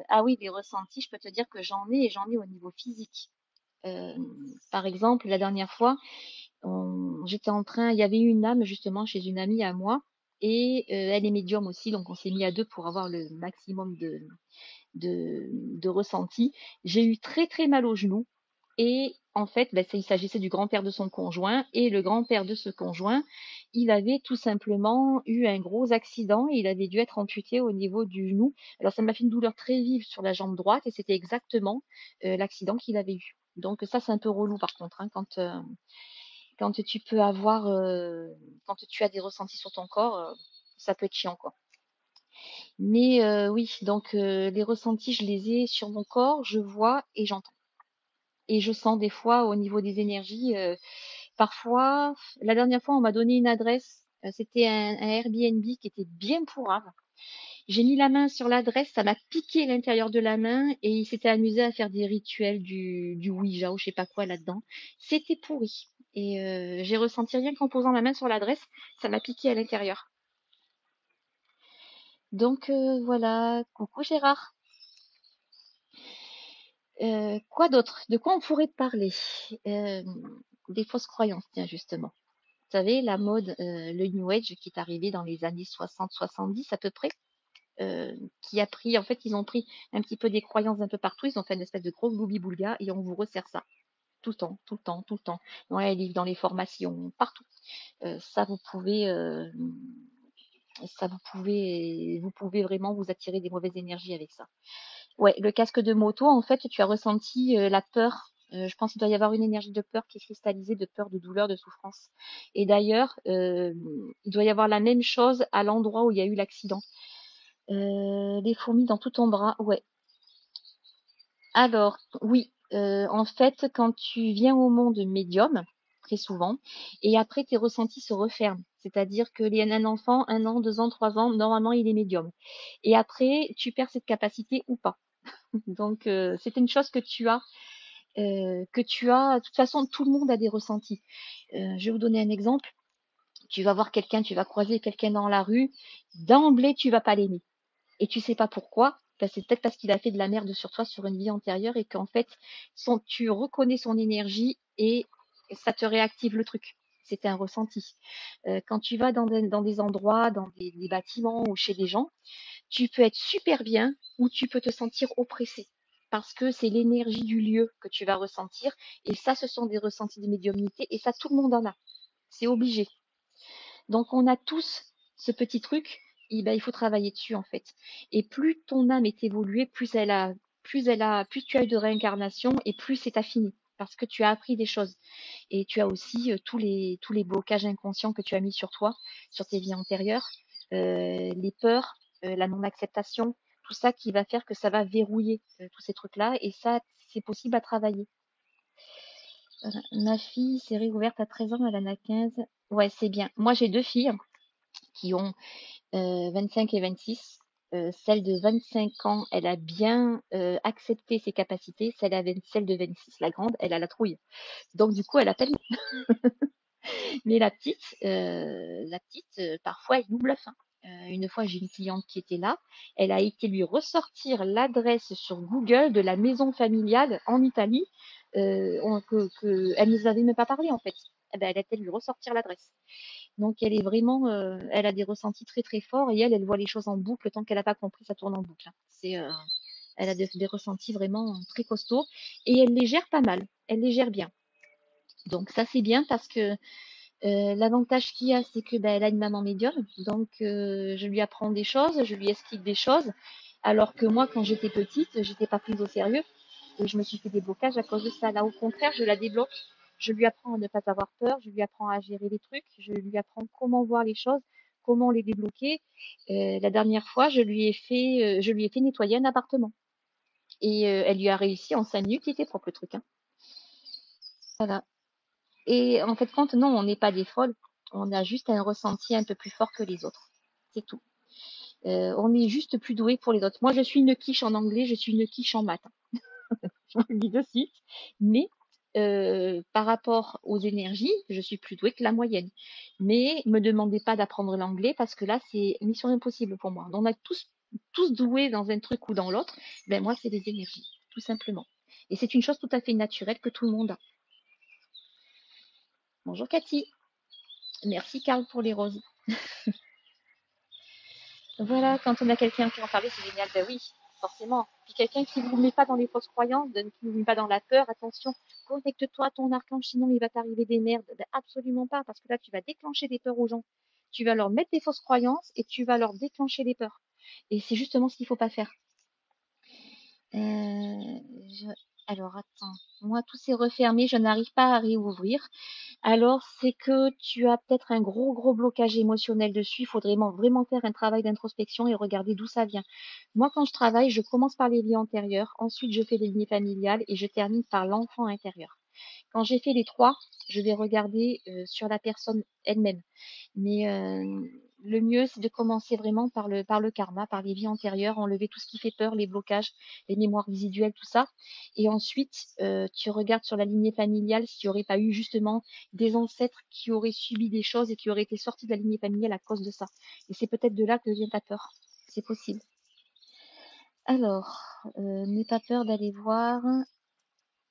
Ah oui, les ressentis, je peux te dire que j'en ai et j'en ai au niveau physique. Par exemple, la dernière fois, j'étais en train, il y avait eu une âme justement chez une amie à moi et elle est médium aussi, donc on s'est mis à deux pour avoir le maximum de ressenti. J'ai eu très très mal au genou et en fait, il s'agissait du grand-père de son conjoint et le grand-père de ce conjoint, il avait tout simplement eu un gros accident et il avait dû être amputé au niveau du genou. Alors ça m'a fait une douleur très vive sur la jambe droite et c'était exactement l'accident qu'il avait eu. Donc ça c'est un peu relou par contre hein, quand tu peux avoir, quand tu as des ressentis sur ton corps, ça peut être chiant, quoi. Mais oui, donc les ressentis, je les ai sur mon corps, je vois et j'entends. Et je sens des fois au niveau des énergies. Parfois, la dernière fois, on m'a donné une adresse. C'était un Airbnb qui était bien pourrave. J'ai mis la main sur l'adresse, ça m'a piqué l'intérieur de la main et il s'était amusé à faire des rituels du Ouija ou je sais pas quoi là-dedans. C'était pourri. Et j'ai ressenti rien qu'en posant ma main sur l'adresse, ça m'a piqué à l'intérieur. Donc voilà, coucou Gérard. Quoi d'autre? De quoi on pourrait parler? Euh, des fausses croyances, tiens justement. Vous savez, la mode, le New Age qui est arrivé dans les années 60-70 à peu près. Qui a pris, en fait, ils ont pris un petit peu des croyances d'un peu partout, ils ont fait une espèce de gros gloubi-boulga et on vous resserre ça. Tout le temps, tout le temps, tout le temps. Dans les livres, dans les formations, partout. Ça, vous pouvez vraiment vous attirer des mauvaises énergies avec ça. Ouais, le casque de moto, en fait, tu as ressenti la peur. Je pense qu'il doit y avoir une énergie de peur qui est cristallisée, de peur, de douleur, de souffrance. Et d'ailleurs, il doit y avoir la même chose à l'endroit où il y a eu l'accident. Les fourmis dans tout ton bras, ouais. Alors, oui, en fait, quand tu viens au monde médium, très souvent, et après tes ressentis se referment. C'est-à-dire que un enfant, 1 an, 2 ans, 3 ans, normalement, il est médium. Et après, tu perds cette capacité ou pas. Donc, c'est une chose que tu as. De toute façon, tout le monde a des ressentis. Je vais vous donner un exemple. Tu vas voir quelqu'un, tu vas croiser quelqu'un dans la rue. D'emblée, tu vas pas l'aimer. Et tu sais pas pourquoi. Ben, c'est peut-être parce qu'il a fait de la merde sur toi sur une vie antérieure et qu'en fait, tu reconnais son énergie et ça te réactive le truc. C'est un ressenti. Quand tu vas dans des endroits, dans des bâtiments ou chez des gens, tu peux être super bien ou tu peux te sentir oppressé parce que c'est l'énergie du lieu que tu vas ressentir et ça, ce sont des ressentis de médiumnité et ça, tout le monde en a. C'est obligé. Donc, on a tous ce petit truc, et ben, il faut travailler dessus en fait. Et plus ton âme est évoluée, plus tu as eu de réincarnation et plus c'est affiné parce que tu as appris des choses. Et tu as aussi tous les blocages inconscients que tu as mis sur toi, sur tes vies antérieures, les peurs, la non-acceptation, tout ça qui va faire que ça va verrouiller tous ces trucs-là. Et ça, c'est possible à travailler. Ma fille s'est réouverte à 13 ans, elle en a 15. Ouais, c'est bien. Moi, j'ai 2 filles qui ont 25 et 26. Celle de 25 ans, elle a bien accepté ses capacités. Celle de 26, la grande, elle a la trouille. Donc, du coup, elle appelle. Mais la petite, parfois, elle nous bluffe, hein. Une fois, j'ai une cliente qui était là. Elle a été lui ressortir l'adresse sur Google de la maison familiale en Italie. Elle ne nous avait même pas parlé, en fait. Eh ben, elle a été lui ressortir l'adresse. Donc, elle est vraiment, elle a des ressentis très, très forts et elle voit les choses en boucle. Tant qu'elle n'a pas compris, ça tourne en boucle, hein. Elle a des ressentis vraiment très costauds et elle les gère pas mal. Elle les gère bien. Donc, ça, c'est bien parce que l'avantage qu'il y a, c'est que ben, elle a une maman médium, donc je lui apprends des choses, je lui explique des choses, alors que moi, quand j'étais petite, j'étais pas prise au sérieux et je me suis fait des blocages à cause de ça. Là, au contraire, je la débloque, je lui apprends à ne pas avoir peur, je lui apprends à gérer les trucs, je lui apprends comment voir les choses, comment les débloquer. La dernière fois, je lui ai fait nettoyer un appartement et elle lui a réussi en 5 minutes, il était propre le truc, hein. Voilà. Et en fait, compte, non, on n'est pas des folles. On a juste un ressenti un peu plus fort que les autres. C'est tout. On est juste plus doué pour les autres. Moi, je suis une quiche en anglais, je suis une quiche en maths. Je vous le dis de suite. Mais par rapport aux énergies, je suis plus douée que la moyenne. Mais me demandez pas d'apprendre l'anglais parce que là, c'est mission impossible pour moi. On a tous doués dans un truc ou dans l'autre. Ben moi, c'est des énergies, tout simplement. Et c'est une chose tout à fait naturelle que tout le monde a. Bonjour Cathy. Merci Karl pour les roses. Voilà, quand on a quelqu'un qui en parler, c'est génial. Ben oui, forcément. Puis quelqu'un qui ne vous met pas dans les fausses croyances, qui ne vous met pas dans la peur, attention, connecte-toi à ton archange, sinon il va t'arriver des merdes. Ben absolument pas, parce que là, tu vas déclencher des peurs aux gens. Tu vas leur mettre des fausses croyances et tu vas leur déclencher des peurs. Et c'est justement ce qu'il faut pas faire. Euh, je- Alors, attends. Moi, tout s'est refermé, je n'arrive pas à réouvrir. Alors, c'est que tu as peut-être un gros, gros blocage émotionnel dessus. Il faudrait vraiment faire un travail d'introspection et regarder d'où ça vient. Moi, quand je travaille, je commence par les vies antérieures, ensuite je fais les lignées familiales et je termine par l'enfant intérieur. Quand j'ai fait les trois, je vais regarder sur la personne elle-même. Mais le mieux, c'est de commencer vraiment par le karma, par les vies antérieures, enlever tout ce qui fait peur, les blocages, les mémoires résiduelles, tout ça. Et ensuite, tu regardes sur la lignée familiale s'il n'y aurait pas eu justement des ancêtres qui auraient subi des choses et qui auraient été sortis de la lignée familiale à cause de ça. Et c'est peut-être de là que vient ta peur. C'est possible. Alors, n'aie pas peur d'aller voir.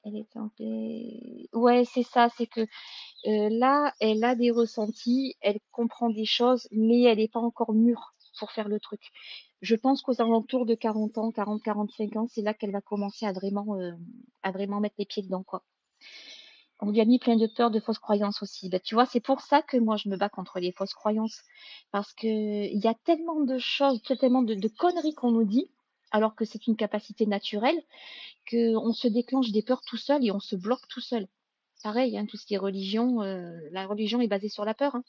Elle est en paix. Ouais, c'est ça, c'est que là, elle a des ressentis, elle comprend des choses, mais elle n'est pas encore mûre pour faire le truc. Je pense qu'aux alentours de 40 ans, 40-45 ans, c'est là qu'elle va commencer à vraiment mettre les pieds dedans, quoi. On lui a mis plein de peurs, de fausses croyances aussi. Ben, tu vois, c'est pour ça que moi, je me bats contre les fausses croyances. Parce que il y a tellement de choses, tellement de conneries qu'on nous dit. alors que c'est une capacité naturelle, qu'on se déclenche des peurs tout seul et on se bloque tout seul. Pareil, hein, tout ce qui est religion, la religion est basée sur la peur, hein.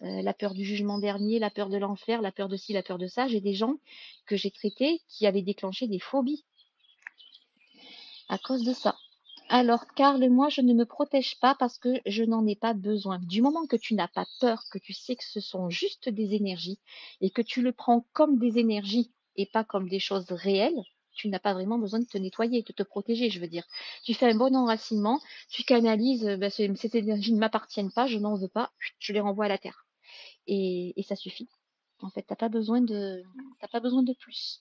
La peur du jugement dernier, la peur de l'enfer, la peur de ci, la peur de ça. J'ai des gens que j'ai traités qui avaient déclenché des phobies à cause de ça. Alors, Karl, moi, je ne me protège pas parce que je n'en ai pas besoin. Du moment que tu n'as pas peur, que tu sais que ce sont juste des énergies et que tu le prends comme des énergies et pas comme des choses réelles, tu n'as pas vraiment besoin de te nettoyer, de te protéger, je veux dire. Tu fais un bon enracinement, tu canalises, ben, ces énergies ne m'appartiennent pas, je n'en veux pas, je les renvoie à la terre. Et ça suffit. En fait, t'as pas besoin de plus.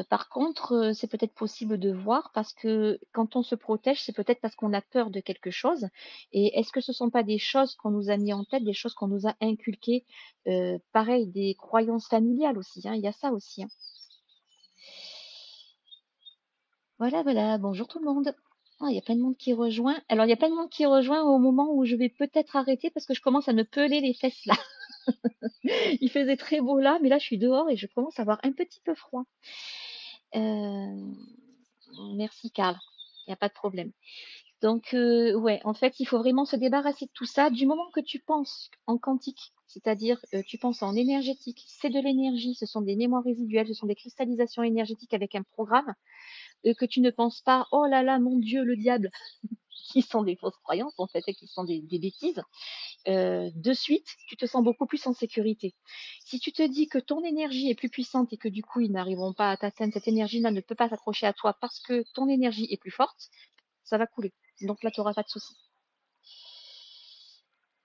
Par contre, c'est peut-être possible de voir parce que quand on se protège, c'est peut-être parce qu'on a peur de quelque chose. Et est-ce que ce sont pas des choses qu'on nous a mis en tête, des choses qu'on nous a inculquées, pareil, des croyances familiales aussi, hein, il y a ça aussi, hein. Voilà, voilà, bonjour tout le monde. Ah, il y a plein de monde qui rejoint. Alors, il y a plein de monde qui rejoint au moment où je vais peut-être arrêter parce que je commence à me peler les fesses là. Il faisait très beau là, mais là, je suis dehors et je commence à avoir un petit peu froid. Euh, Merci, Karl. Il n'y a pas de problème. Donc, ouais, en fait, il faut vraiment se débarrasser de tout ça du moment que tu penses en quantique, c'est-à-dire tu penses en énergétique, c'est de l'énergie, ce sont des mémoires résiduelles, ce sont des cristallisations énergétiques avec un programme, que tu ne penses pas, oh là là, mon Dieu, le diable, qui sont des fausses croyances en fait, et qui sont des bêtises, de suite, tu te sens beaucoup plus en sécurité. Si tu te dis que ton énergie est plus puissante et que du coup, ils n'arriveront pas à t'atteindre, cette énergie-là ne peut pas s'accrocher à toi parce que ton énergie est plus forte, ça va couler. Donc là, tu n'auras pas de souci.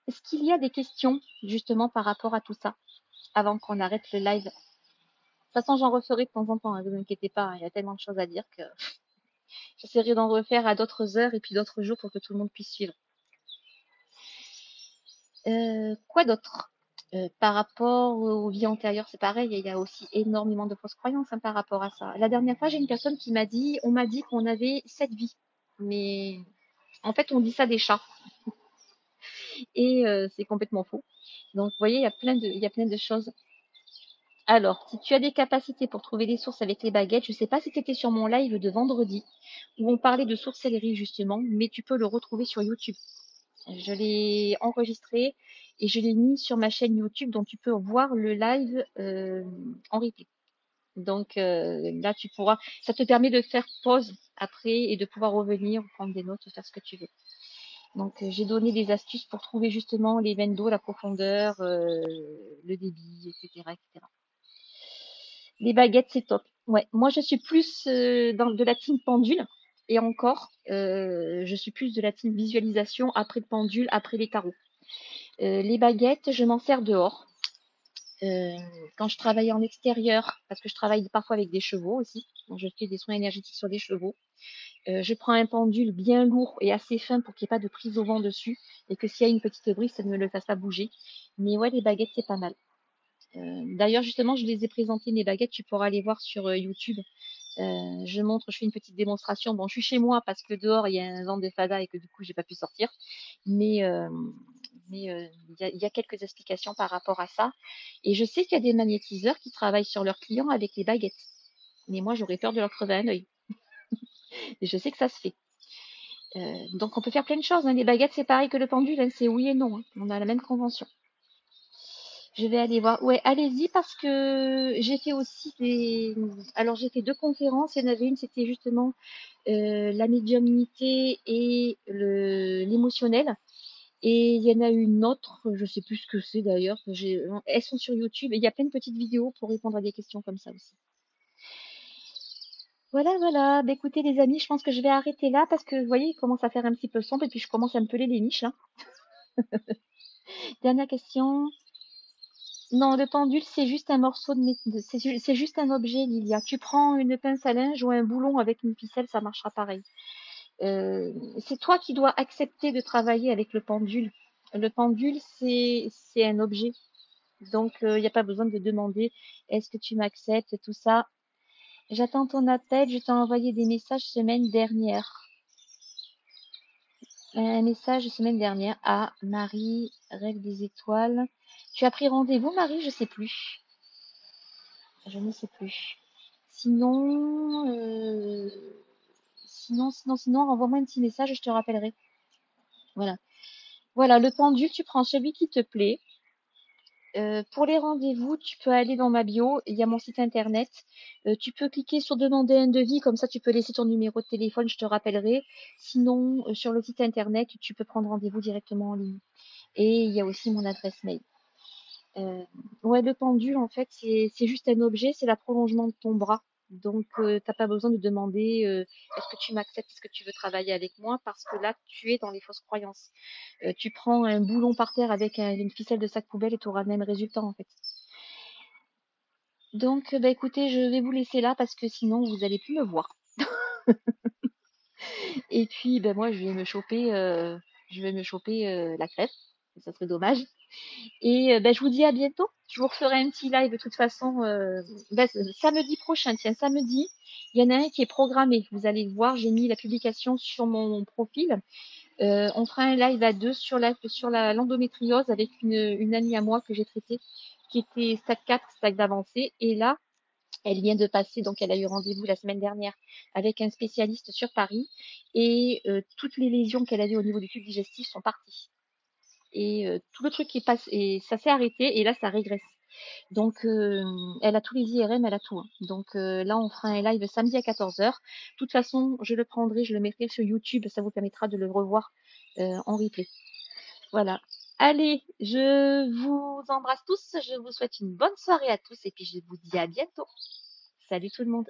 Est-ce qu'il y a des questions justement par rapport à tout ça avant qu'on arrête le live? De toute façon, j'en referai de temps en temps, hein, ne vous inquiétez pas, hein, il y a tellement de choses à dire que j'essaierai d'en refaire à d'autres heures et puis d'autres jours pour que tout le monde puisse suivre. Quoi d'autre? Par rapport aux vies antérieures, c'est pareil, il y a aussi énormément de fausses croyances, hein, par rapport à ça. La dernière fois, j'ai une personne qui m'a dit, on m'a dit qu'on avait 7 vies. Mais en fait, on dit ça des chats. Et c'est complètement faux. Donc, vous voyez, il y a plein de choses. Alors, si tu as des capacités pour trouver des sources avec les baguettes, je ne sais pas si tu étais sur mon live de vendredi, où on parlait de sorcellerie justement, mais tu peux le retrouver sur YouTube. Je l'ai enregistré et je l'ai mis sur ma chaîne YouTube, donc tu peux voir le live en replay. Donc là, tu pourras, ça te permet de faire pause après et de pouvoir revenir, prendre des notes, faire ce que tu veux. Donc j'ai donné des astuces pour trouver justement les veines d'eau, la profondeur, le débit, etc., etc. Les baguettes, c'est top. Ouais, moi je suis plus de la team pendule. Et encore, je suis plus de la team visualisation après le pendule, après les tarots. Les baguettes, je m'en sers dehors. Euh, Quand je travaille en extérieur, parce que je travaille parfois avec des chevaux aussi, donc je fais des soins énergétiques sur des chevaux. Je prends un pendule bien lourd et assez fin pour qu'il n'y ait pas de prise au vent dessus et que s'il y a une petite brise, ça ne me le fasse pas bouger. Mais ouais, les baguettes, c'est pas mal. D'ailleurs, justement, je les ai présentées, mes baguettes, tu pourras aller voir sur YouTube. Je fais une petite démonstration. Bon, je suis chez moi parce que dehors, il y a un vent de fada et que du coup, j'ai pas pu sortir. Mais il y a quelques explications par rapport à ça. Et je sais qu'il y a des magnétiseurs qui travaillent sur leurs clients avec les baguettes. Mais moi, j'aurais peur de leur crever un œil. Et je sais que ça se fait. Donc, on peut faire plein de choses, hein. Les baguettes, c'est pareil que le pendule, hein. C'est oui et non, hein. On a la même convention. Je vais aller voir. Ouais, allez-y parce que j'ai fait aussi des. Alors j'ai fait deux conférences. Il y en avait une, c'était justement la médiumnité et l'émotionnel. Et il y en a une autre, je sais plus ce que c'est d'ailleurs. Elles sont sur YouTube et il y a plein de petites vidéos pour répondre à des questions comme ça aussi. Voilà, voilà. Bah, écoutez les amis, je pense que je vais arrêter là parce que vous voyez, il commence à faire un petit peu sombre et puis je commence à me peler les miches là. Dernière question. Non, le pendule, c'est juste un morceau c'est juste un objet, Lilia. Tu prends une pince à linge ou un boulon avec une ficelle, ça marchera pareil. C'est toi qui dois accepter de travailler avec le pendule. Le pendule, c'est un objet. Donc, il n'y a pas besoin de demander est-ce que tu m'acceptes, tout ça. J'attends ton appel, je t'ai envoyé des messages semaine dernière. Un message semaine dernière à Marie, Rêve des étoiles. Tu as pris rendez-vous, Marie? Je sais plus. Je ne sais plus. Sinon, sinon, envoie-moi un petit message, je te rappellerai. Voilà. Voilà, le pendule, tu prends celui qui te plaît. Pour les rendez-vous, tu peux aller dans ma bio, il y a mon site internet. Tu peux cliquer sur demander un devis, comme ça tu peux laisser ton numéro de téléphone, je te rappellerai. Sinon, sur le site internet, tu peux prendre rendez-vous directement en ligne. Et il y a aussi mon adresse mail. Ouais, le pendule, en fait, c'est juste un objet, c'est la prolongement de ton bras. Donc, t'as pas besoin de demander est-ce que tu m'acceptes, est-ce que tu veux travailler avec moi, parce que là, tu es dans les fausses croyances. Tu prends un boulon par terre avec une ficelle de sac poubelle et tu auras le même résultat, en fait. Donc, bah écoutez, je vais vous laisser là parce que sinon, vous allez plus me voir. Et puis, ben moi, je vais me choper la crève. Ça serait dommage. Et ben, je vous dis à bientôt. Je vous referai un petit live de toute façon ben, samedi prochain. Tiens, samedi, il y en a un qui est programmé. Vous allez le voir, j'ai mis la publication sur mon profil. On fera un live à deux sur la l'endométriose avec une amie à moi que j'ai traitée, qui était stade 4, stade d'avancée. Et là, elle vient de passer, donc elle a eu rendez-vous la semaine dernière avec un spécialiste sur Paris. Et toutes les lésions qu'elle avait au niveau du tube digestif sont parties. Et tout le truc est passé, et ça s'est arrêté, et là ça régresse. Donc elle a tous les IRM, elle a tout, hein. Donc là on fera un live samedi à 14h. De toute façon, je le prendrai, je le mettrai sur YouTube, ça vous permettra de le revoir en replay. Voilà. Allez, je vous embrasse tous, je vous souhaite une bonne soirée à tous et puis je vous dis à bientôt. Salut tout le monde.